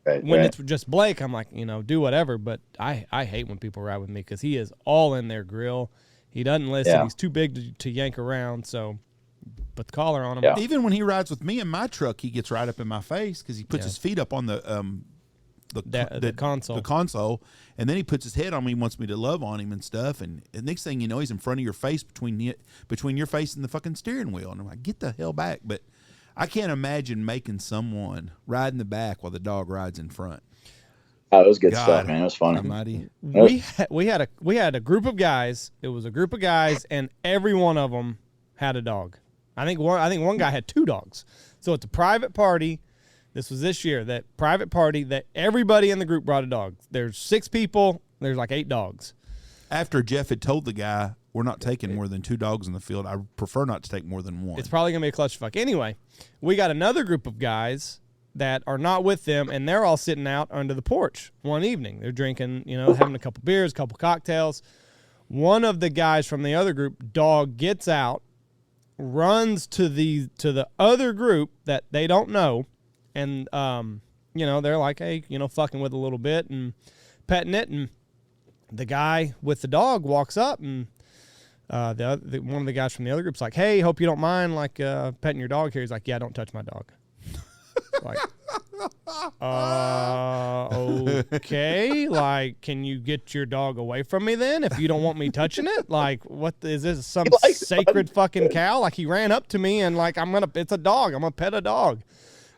when it's just Blake, I'm like, do whatever. But I hate when people ride with me because he is all in their grill. He doesn't listen. Yeah. He's too big to yank around. So put the collar on him. Yeah. Even when he rides with me in my truck, he gets right up in my face because he puts his feet up on the console, and then he puts his head on me. He wants me to love on him and stuff. And the next thing you know, he's in front of your face between your face and the fucking steering wheel. And I'm like, get the hell back! But I can't imagine making someone ride in the back while the dog rides in front. Oh, it was good stuff, man. It was fun. Almighty. We had a group of guys. It was a group of guys, and every one of them had a dog. I think one guy had 2 dogs. So it's a private party. This was this year, that private party that everybody in the group brought a dog. There's 6 people. There's like 8 dogs. After Jeff had told the guy, we're not taking more than 2 dogs in the field. I prefer not to take more than 1. It's probably going to be a clusterfuck. Anyway, we got another group of guys that are not with them, and they're all sitting out under the porch one evening. They're drinking, having a couple beers, a couple cocktails. One of the guys from the other group, dog, gets out, runs to the other group that they don't know, and, they're like, hey, fucking with a little bit and petting it. And the guy with the dog walks up, and one of the guys from the other group's like, hey, hope you don't mind, petting your dog here. He's like, yeah, don't touch my dog. Like, okay. Can you get your dog away from me then if you don't want me touching it? Like, what is this? Some sacred fucking cow? He ran up to me and it's a dog. I'm going to pet a dog.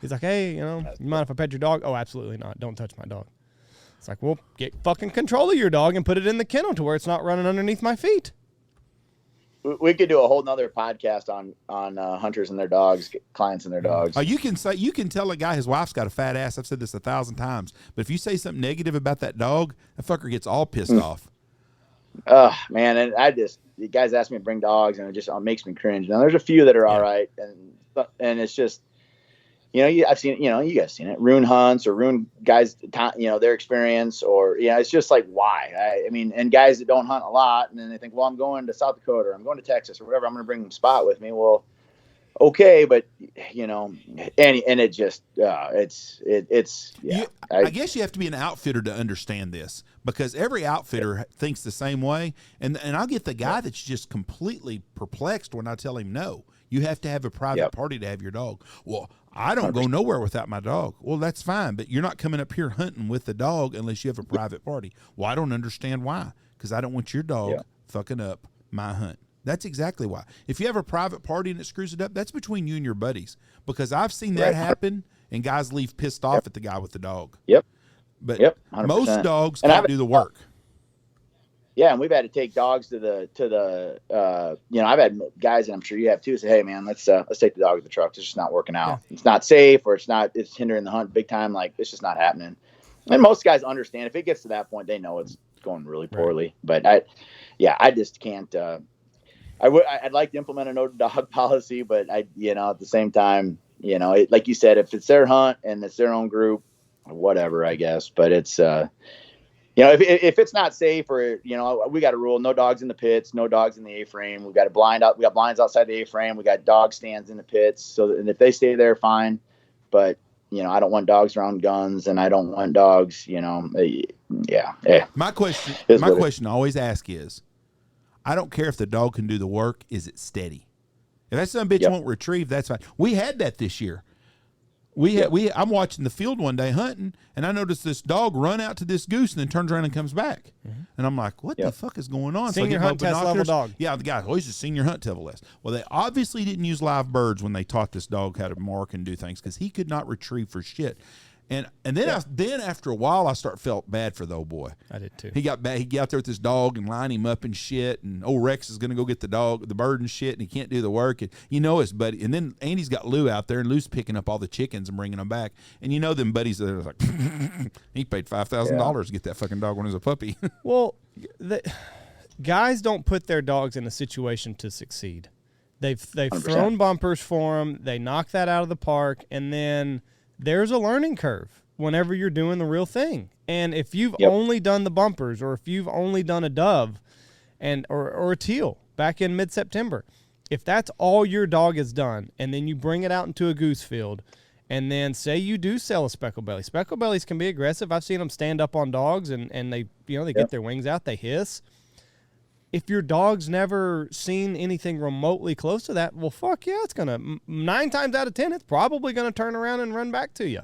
He's like, hey, you mind if I pet your dog? Oh, absolutely not. Don't touch my dog. It's like, well, get fucking control of your dog and put it in the kennel to where it's not running underneath my feet. We could do a whole nother podcast on hunters and their dogs, clients and their dogs. Oh, you can tell a guy his wife's got a fat ass. I've said this 1,000 times. But if you say something negative about that dog, that fucker gets all pissed off. Man, and the guys ask me to bring dogs, and it just makes me cringe. Now, there's a few that are all right, and it's just, I've seen it, you guys seen it, ruin hunts or ruin guys, their experience, or, it's just like, why? I mean, and guys that don't hunt a lot, and then they think, well, I'm going to South Dakota, or I'm going to Texas, or whatever, I'm going to bring them spot with me. Well, okay, but and it just I guess you have to be an outfitter to understand this, because every outfitter thinks the same way, and I'll get the guy that's just completely perplexed when I tell him no. You have to have a private party to have your dog. Well, I don't 100%. Go nowhere without my dog. Well, that's fine, but you're not coming up here hunting with the dog unless you have a private party. Well, I don't understand why, because I don't want your dog fucking up my hunt. That's exactly why. If you have a private party and it screws it up, that's between you and your buddies, because I've seen that happen, and guys leave pissed off at the guy with the dog. But most dogs can't do the work. Yeah, and we've had to take dogs to the I've had guys, and I'm sure you have too, say, hey man, let's take the dog to the truck. It's just not working out. It's not safe, or it's hindering the hunt big time. Like, it's just not happening. And most guys understand. If it gets to that point, they know it's going really poorly. But I just can't. I'd like to implement a no dog policy, but at the same time, like you said, if it's their hunt and it's their own group, whatever, I guess. But it's if it's not safe, or we got a rule: no dogs in the pits, no dogs in the A-frame. We got we got blinds outside the A-frame. We got dog stands in the pits. And if they stay there, fine. But I don't want dogs around guns, and I don't want dogs. My question I always ask is, I don't care if the dog can do the work. Is it steady? If that son of a bitch won't retrieve, that's fine. We had that this year. I'm watching the field one day hunting, and I noticed this dog run out to this goose and then turns around and comes back. And I'm like, what the fuck is going on? Senior hunt test level dog. Yeah, the guy, he's a senior hunt level list. Well, they obviously didn't use live birds when they taught this dog how to mark and do things, because he could not retrieve for shit. And then then after a while, I felt bad for the old boy. I did too. He got bad. He got out there with his dog and line him up and shit. And old Rex is going to go get the bird and shit, and he can't do the work. And his buddy. And then Andy's got Lou out there, and Lou's picking up all the chickens and bringing them back. And them buddies that are like, he paid $5,000 to get that fucking dog when he was a puppy. Well, guys don't put their dogs in a situation to succeed. They've 100%. Thrown bumpers for them. They knock that out of the park, and then there's a learning curve whenever you're doing the real thing. And if you've only done the bumpers, or if you've only done a dove or a teal back in mid-September, if that's all your dog has done, and then you bring it out into a goose field, and then say you do sell a speckle belly. Speckle bellies can be aggressive. I've seen them stand up on dogs, and they get their wings out, they hiss. If your dog's never seen anything remotely close to that, well, fuck yeah, it's going to, 9 times out of 10, it's probably going to turn around and run back to you.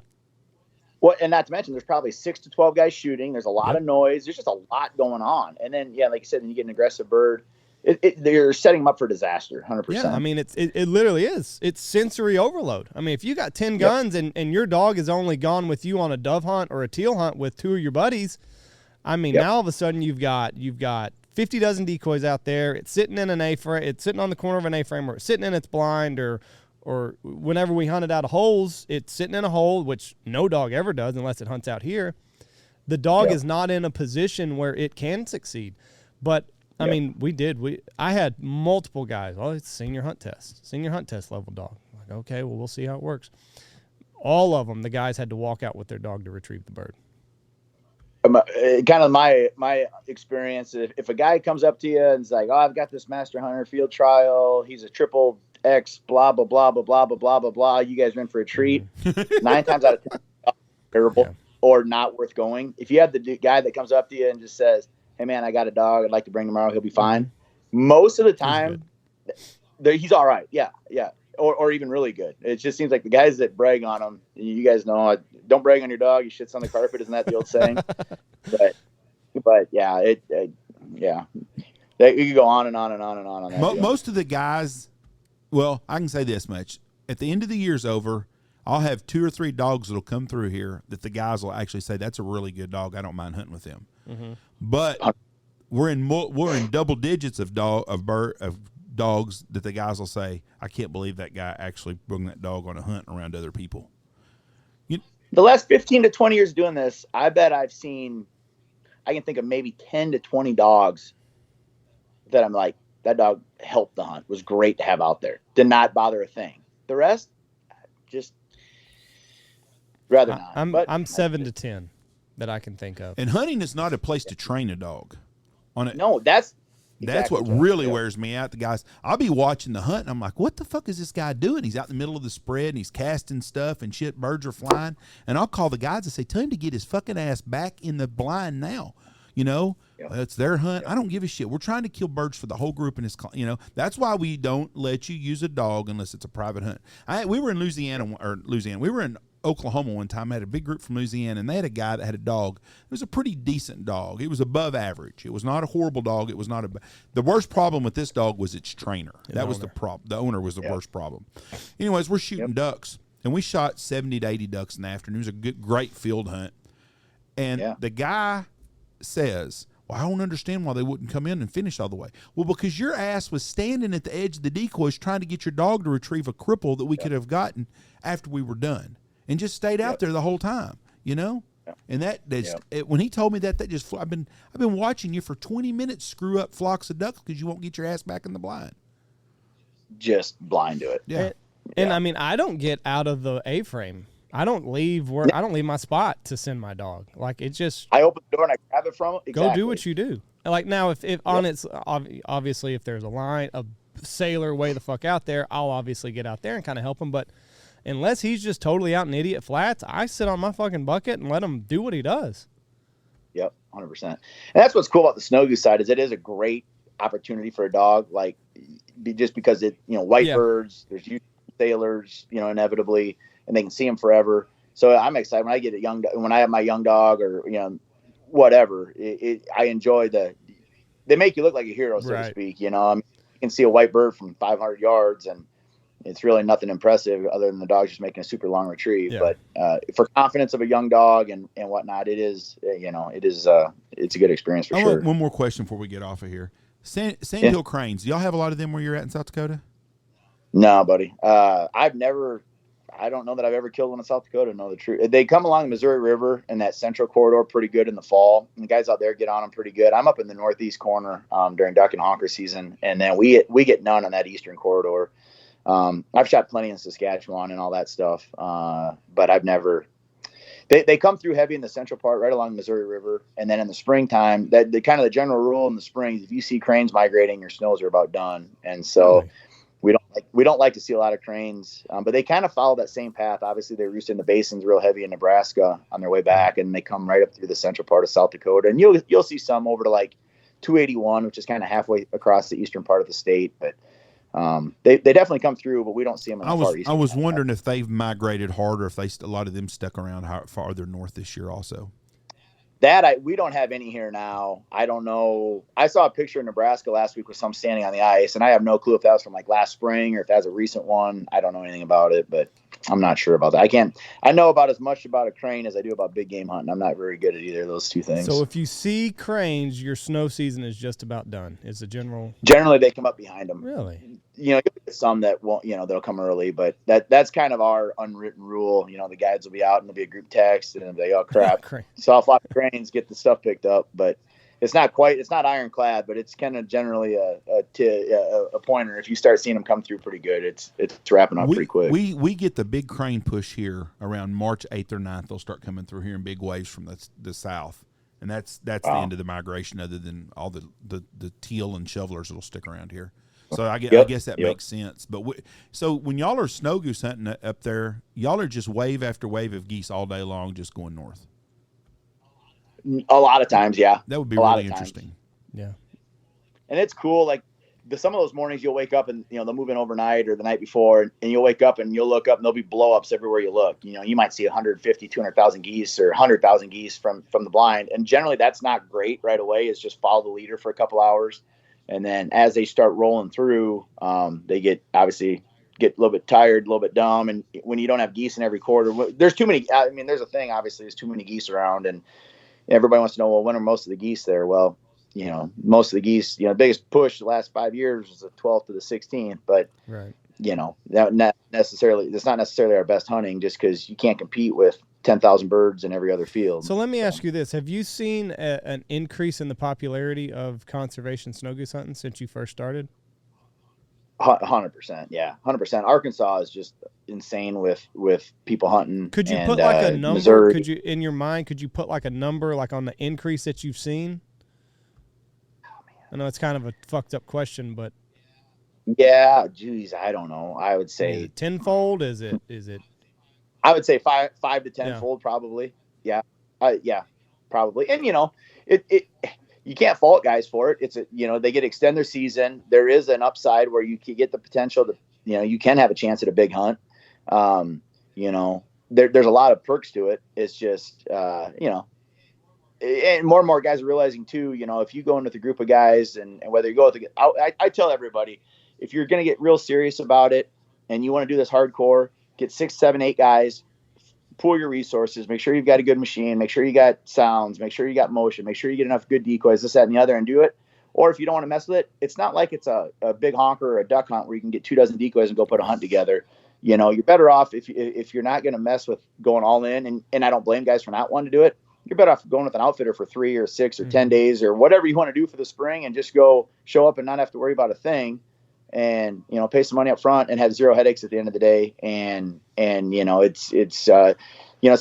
Well, and not to mention, there's probably 6 to 12 guys shooting. There's a lot of noise. There's just a lot going on. And then, like you said, when you get an aggressive bird, they're setting them up for disaster, 100%. Yeah, I mean, it literally is. It's sensory overload. I mean, if you got 10 guns and your dog has only gone with you on a dove hunt or a teal hunt with 2 of your buddies, I mean, now all of a sudden you've got 50 dozen decoys out there. It's sitting in an A-frame. It's sitting on the corner of an A-frame, or it's sitting in its blind, or whenever we hunted out of holes, it's sitting in a hole, which no dog ever does unless it hunts out here. The dog is not in a position where it can succeed. But I mean, I had multiple guys. Oh, it's senior hunt test level dog. I'm like, okay, well, we'll see how it works. All of them, the guys had to walk out with their dog to retrieve the bird. Kind of my experience, if a guy comes up to you and is like, oh, I've got this master hunter field trial, he's a triple X, blah, blah, blah, blah, blah, blah, blah, blah, blah, you guys are in for a treat. 9 times out of 10, terrible or not worth going. If you have the guy that comes up to you and just says, hey man, I got a dog, I'd like to bring tomorrow, he'll be fine. Most of the time, he's all right. Yeah. Or even really good. It just seems like the guys that brag on him, you guys know, don't brag on your dog, you shits on the carpet. Isn't that the old saying? But yeah, you could go on and on and on and on that. Most of the guys, well, I can say this much. At the end of the year's over, I'll have 2 or 3 dogs that'll come through here that the guys will actually say, that's a really good dog. I don't mind hunting with him. But we're in double digits of dogs that the guys will say, I can't believe that guy actually brought that dog on a hunt around other people. The last 15 to 20 years doing this, I bet I can think of maybe 10 to 20 dogs that I'm like, that dog helped the hunt, was great to have out there, did not bother a thing. The rest, just rather not. I'm 7 to 10 that I can think of. And hunting is not a place to train a dog. No, that's That's what really wears me out. The guys, I'll be watching the hunt, and I'm like, what the fuck is this guy doing? He's out in the middle of the spread, and he's casting stuff, and shit, birds are flying. And I'll call the guys and say, tell him to get his fucking ass back in the blind now. You know, it's their hunt. I don't give a shit. We're trying to kill birds for the whole group, and that's why we don't let you use a dog unless it's a private hunt. We were in Louisiana. We were in Oklahoma one time. I had a big group from Louisiana, and they had a guy that had a dog. It was a pretty decent dog. It was above average. It was not a horrible dog. It was not the worst problem with this dog was its trainer. That was the problem. The owner was the worst problem. Anyways, we're shooting ducks, and we shot 70 to 80 ducks in the afternoon. It was a great field hunt. And the guy says, well, I don't understand why they wouldn't come in and finish all the way. Well, because your ass was standing at the edge of the decoys trying to get your dog to retrieve a cripple that we could have gotten after we were done. And just stayed out there the whole time, you know? And when he told me that just I've been watching you for 20 minutes screw up flocks of ducks because you won't get your ass back in the blind. Just blind to it. Yeah. And I mean, I don't get out of the A-frame. I don't leave my spot to send my dog. Like, it just, I open the door and I grab it from it. Exactly. Go do what you do. Like, now if on its, obviously if there's a sailor way the fuck out there, I'll obviously get out there and kind of help him. But unless he's just totally out in idiot flats, I sit on my fucking bucket and let him do what he does. Yep, 100%. And that's what's cool about the snow goose side is it is a great opportunity for a dog. Like, just because white birds, there's usually sailors, inevitably, and they can see them forever. So I'm excited when I get when I have my young dog or whatever. I enjoy they make you look like a hero, so to speak. You can see a white bird from 500 yards and it's really nothing impressive other than the dog's just making a super long retrieve. Yeah. But for confidence of a young dog and whatnot, it's a good experience for sure. One more question before we get off of here. Sandhill cranes, do y'all have a lot of them where you're at in South Dakota? No, buddy. I don't know that I've ever killed one in South Dakota, to know the truth. They come along the Missouri River in that central corridor pretty good in the fall. And the guys out there get on them pretty good. I'm up in the northeast corner during duck and honker season, and then we get none on that eastern corridor. I've shot plenty in Saskatchewan and all that stuff, but I've never. They come through heavy in the central part, right along the Missouri River, and then in the springtime, the kind of the general rule in the spring is if you see cranes migrating, your snows are about done, and so. Really? We don't like to see a lot of cranes, but they kind of follow that same path. Obviously, they roost in the basins real heavy in Nebraska on their way back, and they come right up through the central part of South Dakota. And you'll see some over to like 281, which is kind of halfway across the eastern part of the state. But they definitely come through, but we don't see them in the far east. I was wondering if they've migrated harder, if a lot of them stuck around farther north this year also. We don't have any here now. I don't know. I saw a picture in Nebraska last week with some standing on the ice, and I have no clue if that was from like last spring or if that's a recent one. I don't know anything about it, but I'm not sure about that. I know about as much about a crane as I do about big game hunting. I'm not very good at either of those two things. So if you see cranes, your snow season is just about done. Is the general? Generally, they come up behind them. Really? You'll get some that won't, they'll come early, but that's kind of our unwritten rule. The guides will be out and there'll be a group text and they'll be, oh crap. Saw a flock of cranes, get the stuff picked up, but it's not ironclad, but it's kind of generally a pointer. If you start seeing them come through pretty good, it's wrapping up pretty quick. We get the big crane push here around March 8th or 9th. They'll start coming through here in big waves from the south. And that's the end of the migration, other than all the teal and shovelers that'll stick around here. So I guess that makes sense. But so when y'all are snow goose hunting up there, y'all are just wave after wave of geese all day long, just going north. A lot of times, yeah. That would be really interesting. Yeah. And it's cool. Like some of those mornings you'll wake up and, they'll move in overnight or the night before, and you'll wake up and you'll look up and there'll be blowups everywhere you look. You might see 150, 200,000 geese or 100,000 geese from the blind. And generally that's not great right away. It's just follow the leader for a couple hours. And then as they start rolling through, they obviously get a little bit tired, a little bit dumb. And when you don't have geese in every quarter, there's too many. I mean, there's a thing, obviously, there's too many geese around. And everybody wants to know, well, when are most of the geese there? Well, most of the geese, the biggest push the last 5 years was the 12th to the 16th. But, right. That's not necessarily our best hunting just because you can't compete with 10,000 birds in every other field. So let me ask you this. Have you seen an increase in the popularity of conservation snow goose hunting since you first started? 100%. Yeah. 100%. Arkansas is just insane with people hunting. Could you put like a number? Missouri. Could you, in your mind, put like a number like on the increase that you've seen? I know it's kind of a fucked up question, but Yeah, geez, I don't know. I would is say it tenfold? Is it? I would say five to Yeah. tenfold probably. Yeah, yeah, probably. And it you can't fault guys for it. It's they get to extend their season. There is an upside where you can get the potential to you can have a chance at a big hunt. There's a lot of perks to it. It's just and more guys are realizing too, if you go in with a group of guys and whether you go with I tell everybody, if you're going to get real serious about it and you want to do this hardcore, get 6, 7, 8 guys, pool your resources, make sure you've got a good machine, make sure you got sounds, make sure you got motion, make sure you get enough good decoys, this, that, and the other, and do it. Or if you don't want to mess with it, it's not like it's a big honker or a duck hunt where you can get 24 decoys and go put a hunt together. You're better off if you're not going to mess with going all in, and I don't blame guys for not wanting to do it. You're better off going with an outfitter for 3 or 6 or 10 days or whatever you want to do for the spring and just go show up and not have to worry about a thing and, pay some money up front and have zero headaches at the end of the day. And it's a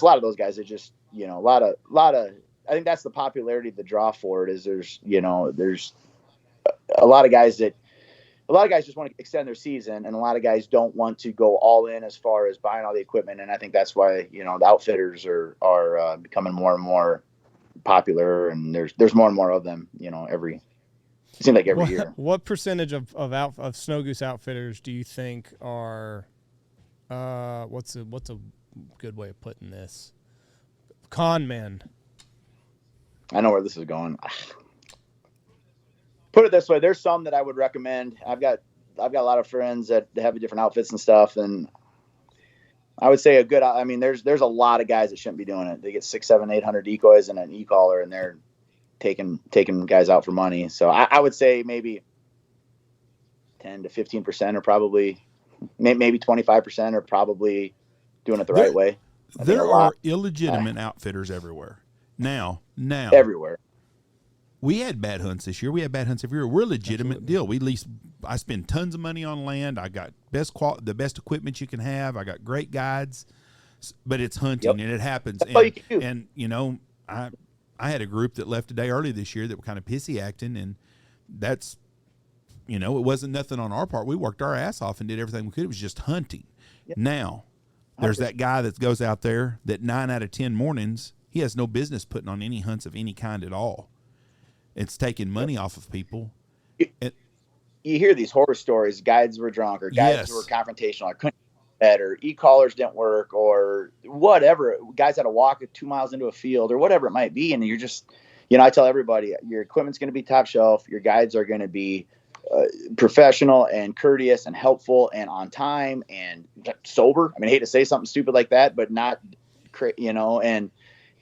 lot of those guys that just, a lot of, I think that's the popularity of the draw for it is there's a lot of guys just want to extend their season, and a lot of guys don't want to go all in as far as buying all the equipment. And I think that's why, the outfitters are becoming more and more popular, and there's more and more of them, it seems like every year. What percentage of snow goose outfitters do you think are, what's a good way of putting this? Con men. I know where this is going. Put it this way, there's some that I would recommend. I've got a lot of friends that have different outfits and stuff, and I would say there's a lot of guys that shouldn't be doing it. They get 600, 700, 800 decoys and an e-collar, and they're taking guys out for money. So I would say maybe 10 to 15% are probably, maybe 25% are probably doing it the right way. There are illegitimate outfitters everywhere. Now everywhere. We had bad hunts this year. We had bad hunts every year. We're a legitimate deal. I spend tons of money on land. I got the best equipment you can have. I got great guides, but it's hunting and it happens. That's all you can do. And I had a group that left a day early this year that were kind of pissy acting, and that's, it wasn't nothing on our part. We worked our ass off and did everything we could. It was just hunting. Yep. Now, there's that guy that goes out there that 9 out of 10 mornings, he has no business putting on any hunts of any kind at all. It's taking money off of people. You hear these horror stories. Guides were drunk, or guides were confrontational, or couldn't get better. E-collars didn't work, or whatever. Guys had to walk 2 miles into a field, or whatever it might be. And you're just, I tell everybody, your equipment's going to be top shelf. Your guides are going to be professional and courteous and helpful and on time and sober. I hate to say something stupid like that, but not,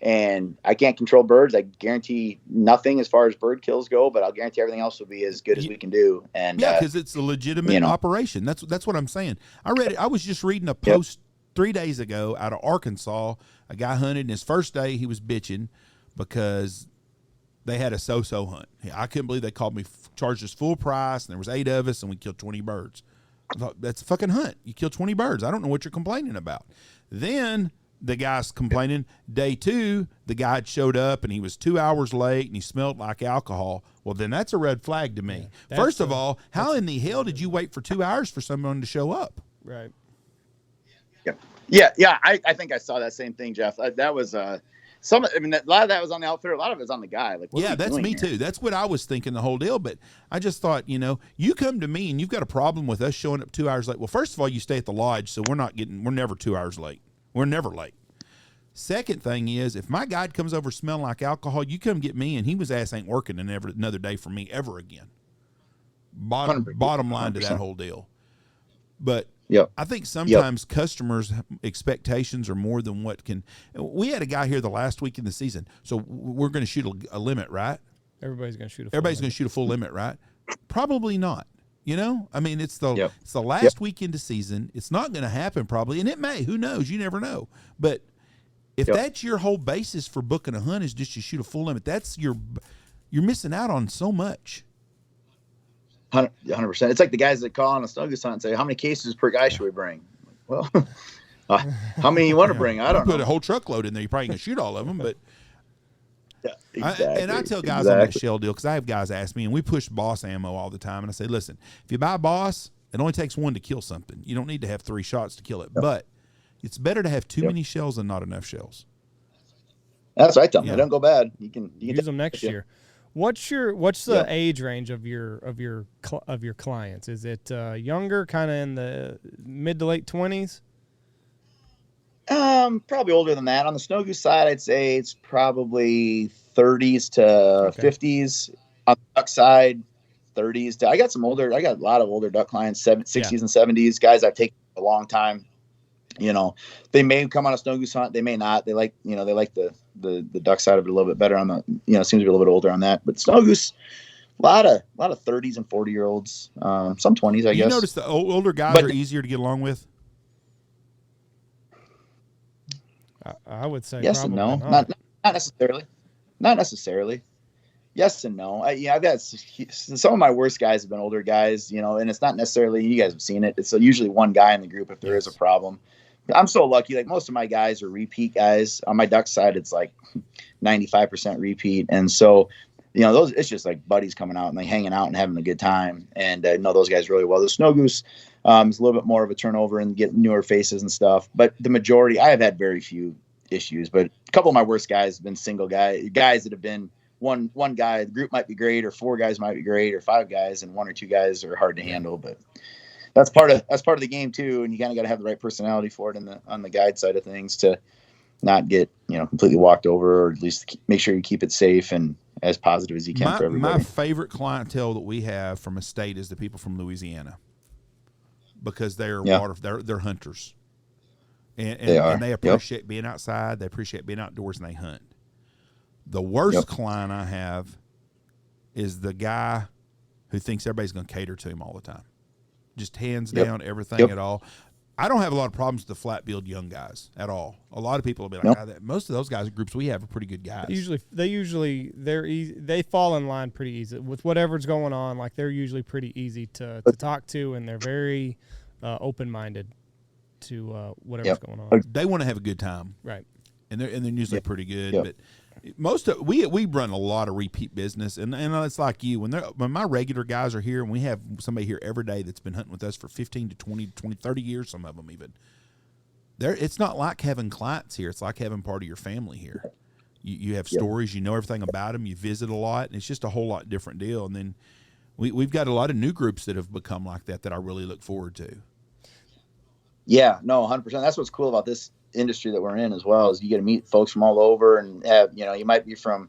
and I can't control birds. I guarantee nothing as far as bird kills go, but I'll guarantee everything else will be as good as we can do. And because it's a legitimate operation. That's what I'm saying. I was just reading a post 3 days ago out of Arkansas. A guy hunted, and his first day he was bitching because they had a so-so hunt. I couldn't believe they called me, charged us full price, and there was 8 of us, and we killed 20 birds. I thought, that's a fucking hunt. You kill 20 birds. I don't know what you're complaining about. Then the guy's complaining. Day 2, the guy had showed up, and he was 2 hours late, and he smelled like alcohol. Well, then that's a red flag to me. First of all, how in the hell did you wait for 2 hours for someone to show up? Right. Yeah. I think I saw that same thing, Jeff. That was a lot of that was on the outfitter. A lot of it was on the guy. Like, that's me too. That's what I was thinking the whole deal. But I just thought, you come to me and you've got a problem with us showing up 2 hours late. Well, first of all, you stay at the lodge, so we're never 2 hours late. We're never late. Second thing is, if my guide comes over smelling like alcohol, you come get me, and his ass ain't working another day for me ever again. Bottom line 100%. To that whole deal. But I think sometimes customers' expectations are more than what can. We had a guy here the last week in the season, so we're going to shoot a limit, right? Everybody's going to shoot a full limit, right? Probably not. It's the last weekend of season. It's not going to happen probably, and it may. Who knows? You never know. But if that's your whole basis for booking a hunt is just to shoot a full limit, you're missing out on so much. 100%. It's like the guys that call on a snow goose hunt and say, "How many cases per guy should we bring?" Well, how many you want to bring? I don't know. Put a whole truckload in there. You probably can shoot all of them, but Yeah, exactly. And I tell guys on that shell deal, because I have guys ask me, and we push boss ammo all the time, and I say, listen, if you buy boss, it only takes one to kill something. You don't need to have 3 shots to kill it. Yep. But it's better to have too many shells than not enough shells. That's right. They don't go bad. You can use them next year. What's the age range of your clients? Is it younger, kind of in the mid to late 20s? Probably older than that. On the snow goose side, I'd say it's probably 30s to 50s. On the duck side, 30s to. I got a lot of older duck clients, 60s and 70s, guys I've taken a long time. They may come on a snow goose hunt, they may not. They like the duck side of it a little bit better on the, seems to be a little bit older on that. But snow goose, a lot of 30s and 40-year-olds, some 20s, I guess. You notice the older guys are easier to get along with? I would say yes and no. Not necessarily. Not necessarily. Yes and no. I've got some of my worst guys have been older guys, and it's not necessarily, you guys have seen it. It's usually one guy in the group if there is a problem. I'm so lucky. Like, most of my guys are repeat guys. On my duck side, it's like 95% repeat. And so, those, it's just like buddies coming out and like hanging out and having a good time. And I know those guys really well. The snow goose is a little bit more of a turnover and get newer faces and stuff. But the majority, I have had very few issues. But a couple of my worst guys have been single guys that have been one guy. The group might be great, or 4 guys might be great, or 5 guys, and 1 or 2 guys are hard to handle. But that's part of the game too, and you kind of got to have the right personality for it on the guide side of things to not get completely walked over, or at least make sure you keep it safe and as positive as you can for everybody. My favorite clientele that we have from a state is the people from Louisiana, because they're they're hunters, and they appreciate being outside. They appreciate being outdoors, and they hunt. The worst client I have is the guy who thinks everybody's going to cater to him all the time. Just hands down, everything at all. I don't have a lot of problems with the flat-billed young guys at all. A lot of people will be like, most of those guys groups we have are pretty good guys. They fall in line pretty easy with whatever's going on. Like, they're usually pretty easy to talk to, and they're very open-minded to whatever's going on. They want to have a good time, right? And they're usually pretty good, but. We run a lot of repeat business, and it's like you, when my regular guys are here, and we have somebody here every day that's been hunting with us for 15 to 20, 30 years, some of them even. It's not like having clients here. It's like having part of your family here. You have stories, you know everything about them, you visit a lot, and it's just a whole lot different deal. And then we've got a lot of new groups that have become like that I really look forward to. Yeah, no, 100%. That's what's cool about this industry that we're in as well, is you get to meet folks from all over, and have, you might be from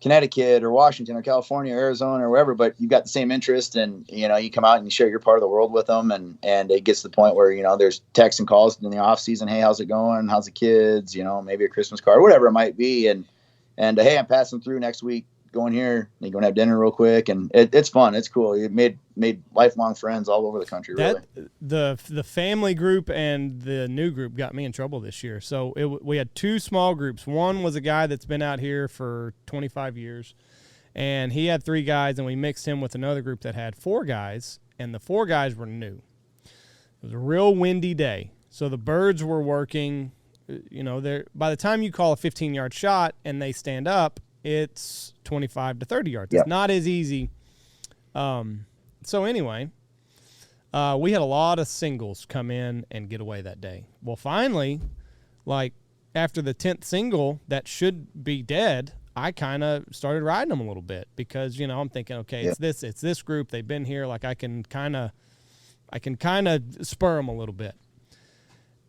Connecticut or Washington or California or Arizona or wherever, but you've got the same interest, and you come out and you share your part of the world with them, and it gets to the point where there's texts and calls in the off season. Hey, how's it going? How's the kids? Maybe a Christmas card, whatever it might be, and hey, I'm passing through next week, going here, and going to have dinner real quick, and it's fun. It's cool. It made lifelong friends all over the country. Really, the family group and the new group got me in trouble this year. So we had 2 small groups. One was a guy that's been out here for 25 years, and he had 3 guys, and we mixed him with another group that had 4 guys, and the 4 guys were new. It was a real windy day, so the birds were working. By the time you call a 15-yard shot and they stand up, it's 25 to 30 yards. It's not as easy. So anyway, we had a lot of singles come in and get away that day. Well, finally, like after the 10th single that should be dead, I kind of started riding them a little bit, because, I'm thinking, okay, it's this group. They've been here. Like, I can kind of spur them a little bit.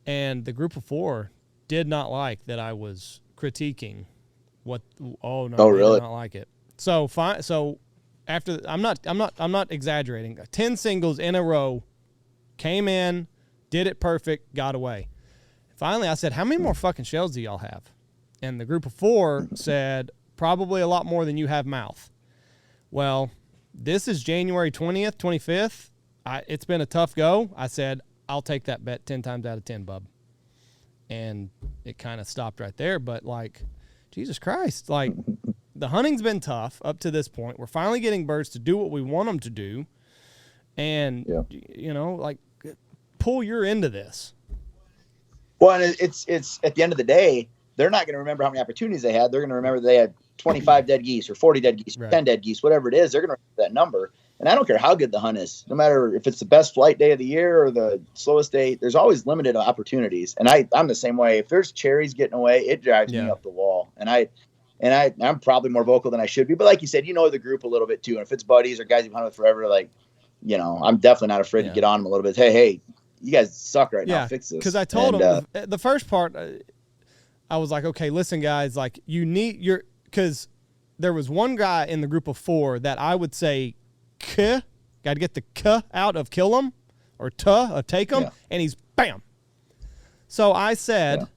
And the group of 4 did not like that I was critiquing what. Oh no, they did not like it. So fine. So after, I'm not exaggerating. 10 singles in a row came in, did it perfect, got away. Finally, I said, how many more fucking shells do y'all have? And the group of 4 said, probably a lot more than you have mouth. Well, this is January 20th, 25th. It's been a tough go. I said, I'll take that bet 10 times out of 10, bub. And it kind of stopped right there. But, like, Jesus Christ, like, the hunting's been tough up to this point. We're finally getting birds to do what we want them to do. And, like, pull your end of this. Well, and it's at the end of the day, they're not going to remember how many opportunities they had. They're going to remember they had 25 dead geese or 40 dead geese, Right. 10 dead geese, whatever it is, they're going to that number. And I don't care how good the hunt is, no matter if it's the best flight day of the year or the slowest day, there's always limited opportunities. And I'm the same way. If there's cherries getting away, it drives me up the wall. And I'm probably more vocal than I should be. But like you said, the group a little bit too. And if it's buddies or guys you've hunted with forever, like, I'm definitely not afraid to get on them a little bit. Hey, you guys suck right now. Fix this. Because I told them the first part, I was like, okay, listen, guys, like because there was one guy in the group of 4 that I would say, got to get the k out of kill them or take them, and he's bam. So I said,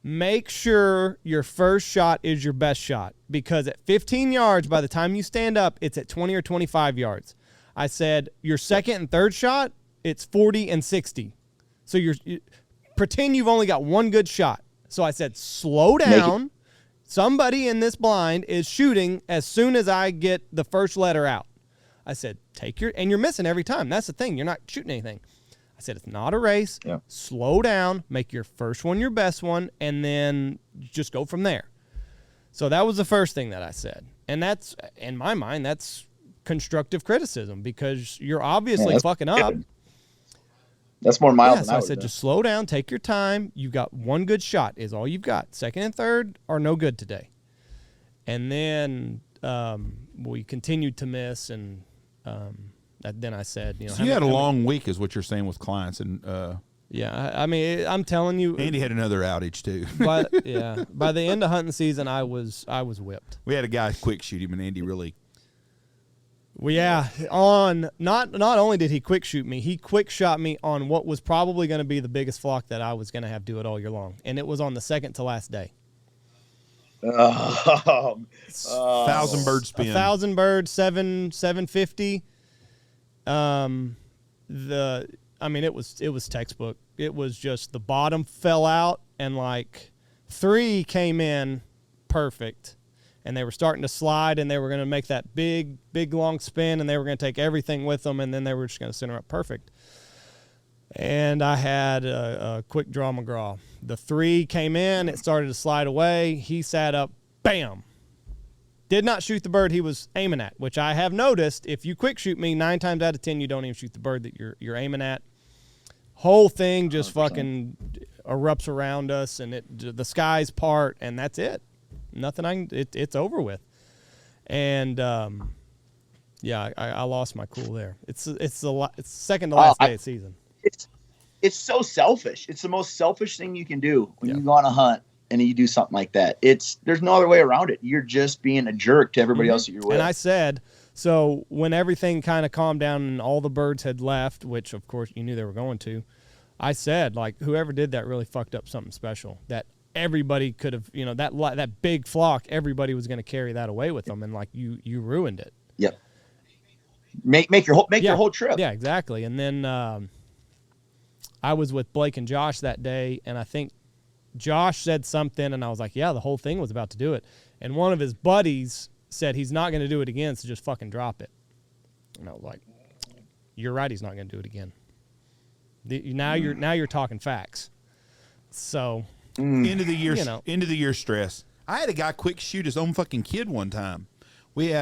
make sure your first shot is your best shot, because at 15 yards, by the time you stand up, it's at 20 or 25 yards. I said, your second and third shot, it's 40 and 60. So you pretend you've only got one good shot. So I said, slow down. Somebody in this blind is shooting as soon as I get the first letter out. I said, and you're missing every time. That's the thing. You're not shooting anything. I said, it's not a race. Yeah. Slow down. Make your first one your best one, and then just go from there. So that was the first thing that I said. And that's, in my mind, that's constructive criticism, because you're obviously fucking up. That's more mild than so I said, just slow down. Take your time. You got one good shot is all you've got. Second and third are no good today. And then we continued to miss, and then I said, so you had a long week is what you're saying with clients. And I mean, I'm telling you, Andy had another outage too. But by the end of hunting season, I was whipped. We had a guy quick shoot him, and Andy really. Well, on not only did he quick shoot me, he quick shot me on what was probably going to be the biggest flock that I was going to have do it all year long, and it was on the second to last day. 1,000 bird spin. 1,000 birds, 750. It was textbook. It was just the bottom fell out, and like 3 came in perfect, and they were starting to slide, and they were going to make that big long spin, and they were going to take everything with them, and then they were just going to center up perfect. And I had a quick draw McGraw. The 3 came in, it started to slide away. He sat up, bam. Did not shoot the bird he was aiming at, which I have noticed. If you quick shoot me, 9 times out of 10, you don't even shoot the bird that you're aiming at. Whole thing just 100%. Fucking erupts around us, and the skies part, and that's it. Nothing it's over with. And I lost my cool there. It's second to last day of season. It's so selfish. It's the most selfish thing you can do when you go on a hunt and you do something like that. There's no other way around it. You're just being a jerk to everybody else that you're with. And I said, so when everything kind of calmed down and all the birds had left, which of course you knew they were going to, I said, like, whoever did that really fucked up something special that everybody could have, that big flock, everybody was going to carry that away with them. And like, you ruined it. Yep. Make your whole trip. Yeah, exactly. And then, I was with Blake and Josh that day, and I think Josh said something, and I was like, yeah, the whole thing was about to do it. And one of his buddies said he's not going to do it again, so just fucking drop it. And I was like, you're right, he's not going to do it again. Now you're talking facts. So end of the year stress. I had a guy quick shoot his own fucking kid one time. We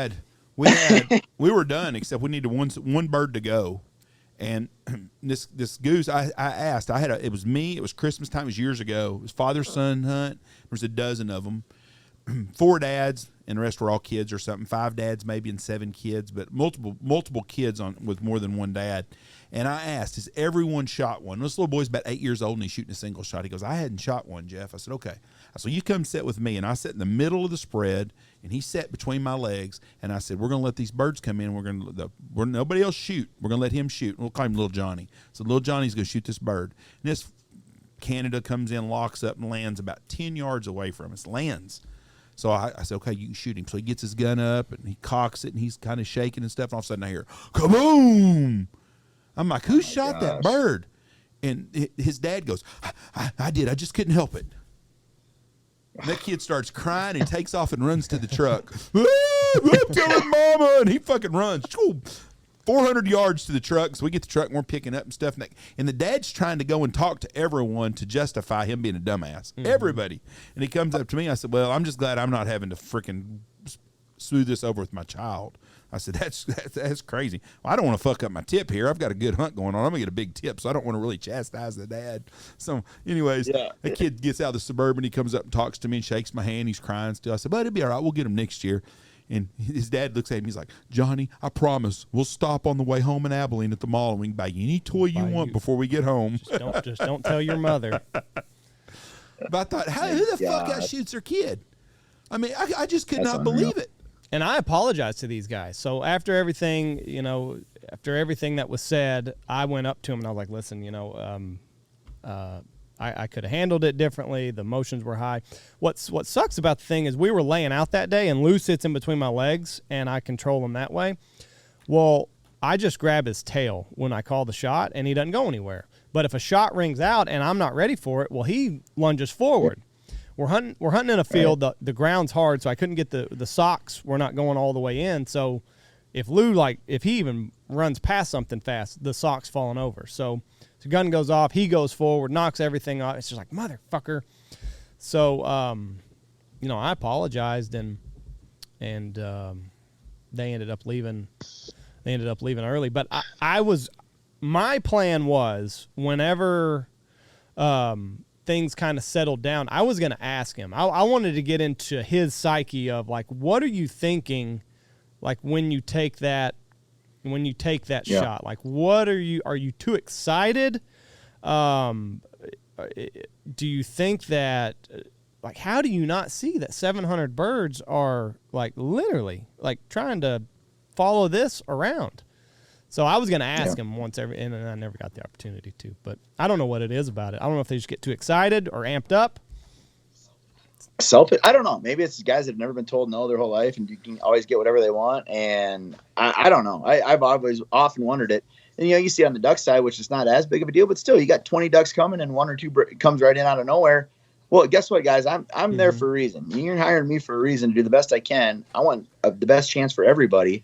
were done, except we needed one bird to go. And this goose, I asked, it was me, it was Christmas time, it was years ago. It was father-son hunt. There was a dozen of them. 4 dads, and the rest were all kids or something. 5 dads maybe and 7 kids, but multiple kids with more than one dad. And I asked, has everyone shot one? This little boy's about 8 years old, and he's shooting a single shot. He goes, I hadn't shot one, Jeff. I said, okay. I said, you come sit with me. And I sat in the middle of the spread, and he sat between my legs. And I said, we're going to let these birds come in. We're nobody else shoot. We're going to let him shoot. We'll call him Little Johnny. So Little Johnny's going to shoot this bird. And this Canada comes in, locks up, and lands about 10 yards away from us. Lands. So I said, okay, you can shoot him. So he gets his gun up, and he cocks it, and he's kind of shaking and stuff. And all of a sudden I hear, kaboom! I'm like, who shot that bird? And his dad goes, I did. I just couldn't help it. And that kid starts crying and takes off and runs to the truck. I'm telling Mama, and he fucking runs. 400 yards to the truck. So we get the truck and we're picking up and stuff. And the dad's trying to go and talk to everyone to justify him being a dumbass. Mm-hmm. Everybody. And he comes up to me. I said, well, I'm just glad I'm not having to freaking smooth this over with my child. I said, that's crazy. Well, I don't want to fuck up my tip here. I've got a good hunt going on. I'm going to get a big tip, so I don't want to really chastise the dad. So anyways, the kid gets out of the Suburban. He comes up and talks to me and shakes my hand. He's crying still. I said, but it'll be all right. We'll get him next year. And his dad looks at him. He's like, Johnny, I promise we'll stop on the way home in Abilene at the mall and we can buy you any toy you want before we get home. Just don't tell your mother. But I thought, who the fuck out shoots their kid? I mean, I just could not believe it. And I apologize to these guys. So after everything, after everything that was said, I went up to him and I was like, listen, I could have handled it differently. The emotions were high. What sucks about the thing is we were laying out that day and Lou sits in between my legs and I control him that way. Well, I just grab his tail when I call the shot and he doesn't go anywhere. But if a shot rings out and I'm not ready for it, well, he lunges forward. We're hunting in a field. The ground's hard, so I couldn't get the socks. We're not going all the way in. So if Lou, if he even runs past something fast, the sock's falling over. So the gun goes off. He goes forward, knocks everything off. It's just like, motherfucker. So, I apologized, and they ended up leaving. They ended up leaving early. But my plan was whenever things kind of settled down, I was going to ask him. I wanted to get into his psyche of what are you thinking, when you take that shot? What are you too excited? Do you think that, how do you not see that 700 birds are literally trying to follow this around? So I was going to ask him once and I never got the opportunity to, but I don't know what it is about it. I don't know if they just get too excited or amped up. Selfish. I don't know. Maybe it's guys that have never been told no their whole life and you can always get whatever they want. And I don't know. I've always often wondered it. And, you see on the duck side, which is not as big of a deal, but still you got 20 ducks coming and one or two comes right in out of nowhere. Well, guess what, guys? I'm there for a reason. You're hiring me for a reason to do the best I can. I want the best chance for everybody.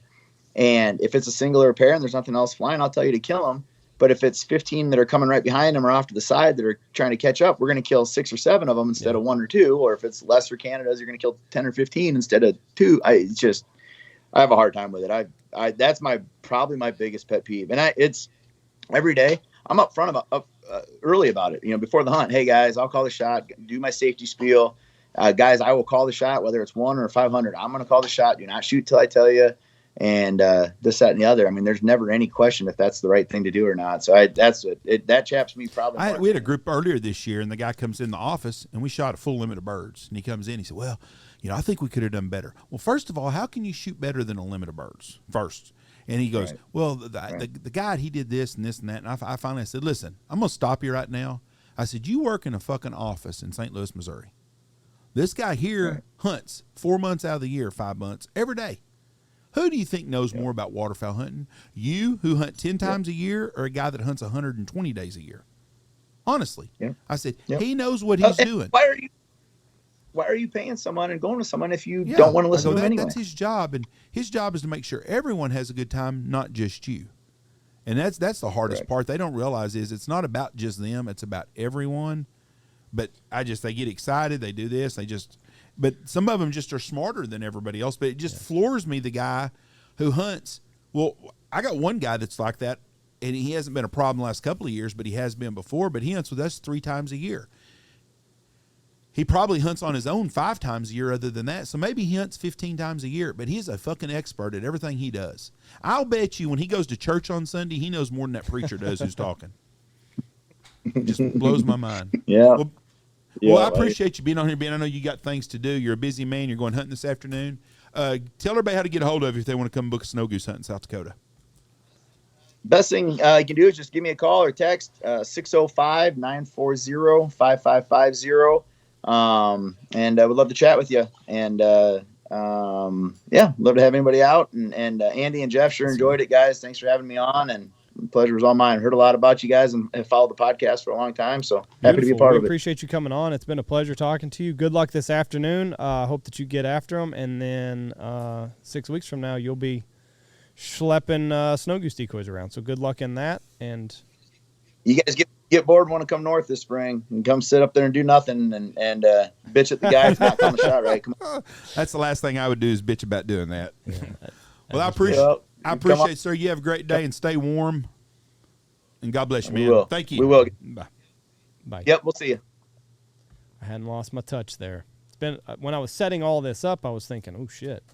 And if it's a single or a pair and there's nothing else flying, I'll tell you to kill them. But if it's 15 that are coming right behind them or off to the side that are trying to catch up, we're going to kill 6 or 7 of them instead of 1 or 2. Or if it's lesser Canadas, you're going to kill 10 or 15 instead of 2. I have a hard time with it. That's probably my biggest pet peeve. And it's every day I'm up front early about it. Before the hunt, hey guys, I'll call the shot, do my safety spiel. Guys, I will call the shot, whether it's 1 or 500. I'm going to call the shot. Do not shoot till I tell you. And this, that, and the other. I mean, there's never any question if that's the right thing to do or not. So that chaps me probably. We had a group earlier this year, and the guy comes in the office, and we shot a full limit of birds. And he comes in, he said, well, I think we could have done better. Well, first of all, how can you shoot better than a limit of birds first? And he goes, well, the guy, he did this and this and that. And I finally said, listen, I'm going to stop you right now. I said, you work in a fucking office in St. Louis, Missouri. This guy here hunts 4 months out of the year, 5 months, every day. Who do you think knows more about waterfowl hunting? You, who hunt 10 times a year, or a guy that hunts 120 days a year? Honestly. I said, he knows what he's doing. Why are you paying someone and going to someone if you don't want to listen to him anyway? That's his job, and his job is to make sure everyone has a good time, not just you. And that's the hardest part. They don't realize is it's not about just them, it's about everyone. But they get excited, they do this, but some of them just are smarter than everybody else. But it just floors me, the guy who hunts. Well, I got one guy that's like that, and he hasn't been a problem the last couple of years, but he has been before. But he hunts with us 3 times a year. He probably hunts on his own 5 times a year other than that. So maybe he hunts 15 times a year, but he's a fucking expert at everything he does. I'll bet you when he goes to church on Sunday, he knows more than that preacher does who's talking. It just blows my mind. Yeah. Well, I appreciate you being on here, Ben. I know you got things to do. You're a busy man. You're going hunting this afternoon. Tell everybody how to get a hold of you if they want to come book a snow goose hunt in South Dakota. Best thing you can do is just give me a call or text 605-940-5550. And I would love to chat with you. And love to have anybody out. And Andy and Jeff sure enjoyed it, guys. Thanks for having me on. And the pleasure was all mine. Heard a lot about you guys and have followed the podcast for a long time. So happy to be a part of it. We appreciate you coming on. It's been a pleasure talking to you. Good luck this afternoon. Hope that you get after them. And then 6 weeks from now, you'll be schlepping snow goose decoys around. So good luck in that. And you guys get bored and want to come north this spring and come sit up there and do nothing and bitch at the guy for not calling the shot right. Come on. That's the last thing I would do is bitch about doing that. Yeah, Well, I appreciate, sir. You have a great day and stay warm. And God bless you, man. We will. Thank you. We will. Bye. bye. Yep, we'll see you. I hadn't lost my touch there. It's been when I was setting all this up, I was thinking, oh shit,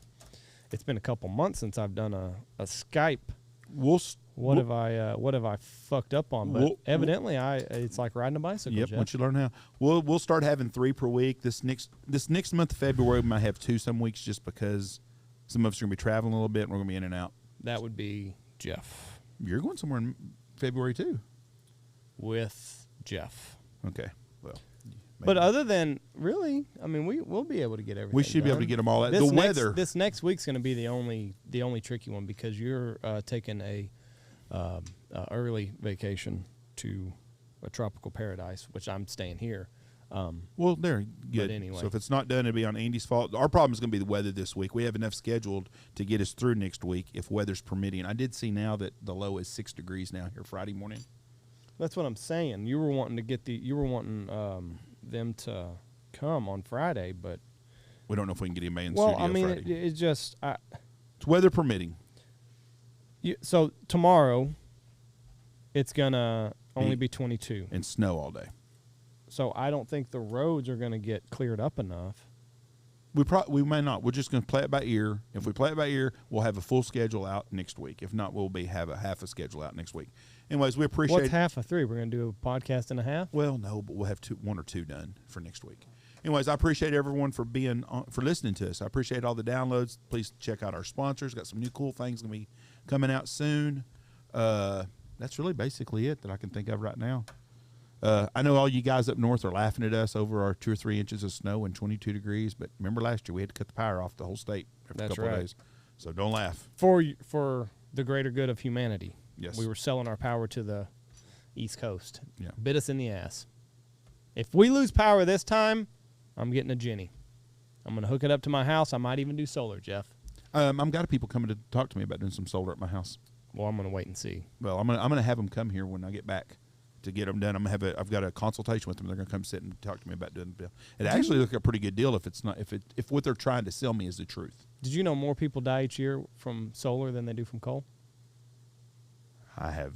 it's been a couple months since I've done a Skype. What have I fucked up on? But evidently, it's like riding a bicycle. Yep. Jeff. Once you learn how, we'll start having 3 per week. This next month of February, we might have 2 some weeks just because some of us are gonna be traveling a little bit and we're gonna be in and out. That would be Jeff. You're going somewhere in February too. With Jeff. Okay. Well. But other than really, I mean, we'll be able to get everything. We should be able to get them all out. Weather. This next week's going to be the only tricky one because you're taking a early vacation to a tropical paradise, which I'm staying here. Well, there, good. But anyway. So if it's not done, it'll be on Andy's fault. Our problem is going to be the weather this week. We have enough scheduled to get us through next week if weather's permitting. I did see now that the low is 6 degrees now here Friday morning. That's what I'm saying. You were wanting them to come on Friday, but we don't know if we can get anybody in the well, studio I mean, Friday. it's just it's weather permitting. So tomorrow, it's gonna only be 22 and snow all day. So I don't think the roads are gonna get cleared up enough. We may not. We're just going to play it by ear. If we play it by ear, we'll have a full schedule out next week. If not, we'll have a half a schedule out next week. Anyways, we appreciate. What's half of 3? We're going to do a podcast and a half. Well, no, but we'll have 1 or 2 done for next week. Anyways, I appreciate everyone for for listening to us. I appreciate all the downloads. Please check out our sponsors. Got some new cool things going to be coming out soon. That's really basically it that I can think of right now. I know all you guys up north are laughing at us over our 2 or 3 inches of snow and 22 degrees, but remember last year we had to cut the power off the whole state after a couple of days. So don't laugh. For the greater good of humanity. Yes. We were selling our power to the East Coast. Yeah. Bit us in the ass. If we lose power this time, I'm getting a Jenny. I'm going to hook it up to my house. I might even do solar, Jeff. I've got people coming to talk to me about doing some solar at my house. Well, I'm going to wait and see. Well, I'm gonna have them come here when I get back to get them done. I've got a consultation with them. They're going to come sit and talk to me about doing the bill. It actually looks like a pretty good deal if what they're trying to sell me is the truth. Did you know more people die each year from solar than they do from coal? I have.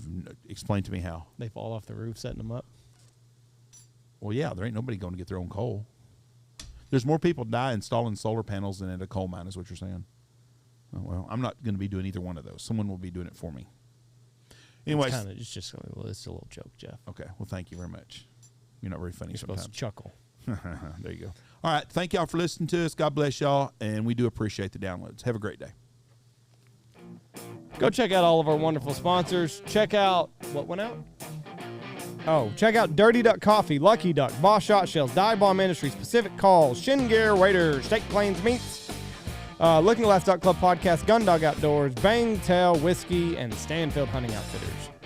Explain to me how. They fall off the roof setting them up. Well, yeah, there ain't nobody going to get their own coal. There's more people die installing solar panels than at a coal mine, is what you're saying. Oh, well, I'm not going to be doing either one of those. Someone will be doing it for me. Anyways, it's just a little joke, Jeff. Okay, well, thank you very much. You're not very funny You're sometimes. supposed to chuckle. There you go. All right, thank y'all for listening to us. God bless y'all, and we do appreciate the downloads. Have a great day. Go check out all of our wonderful sponsors. Check out what went out. Oh, check out Dirty Duck Coffee, Lucky Duck, Boss Shot Shells, Dive Bomb Industries, Pacific Calls, Shin Gear, Raiders, Steak Plains Meats, Looking Glass Duck Club Podcast, Gun Dog Outdoors, Bang Tail Whiskey, and Stanfield Hunting Outfitters.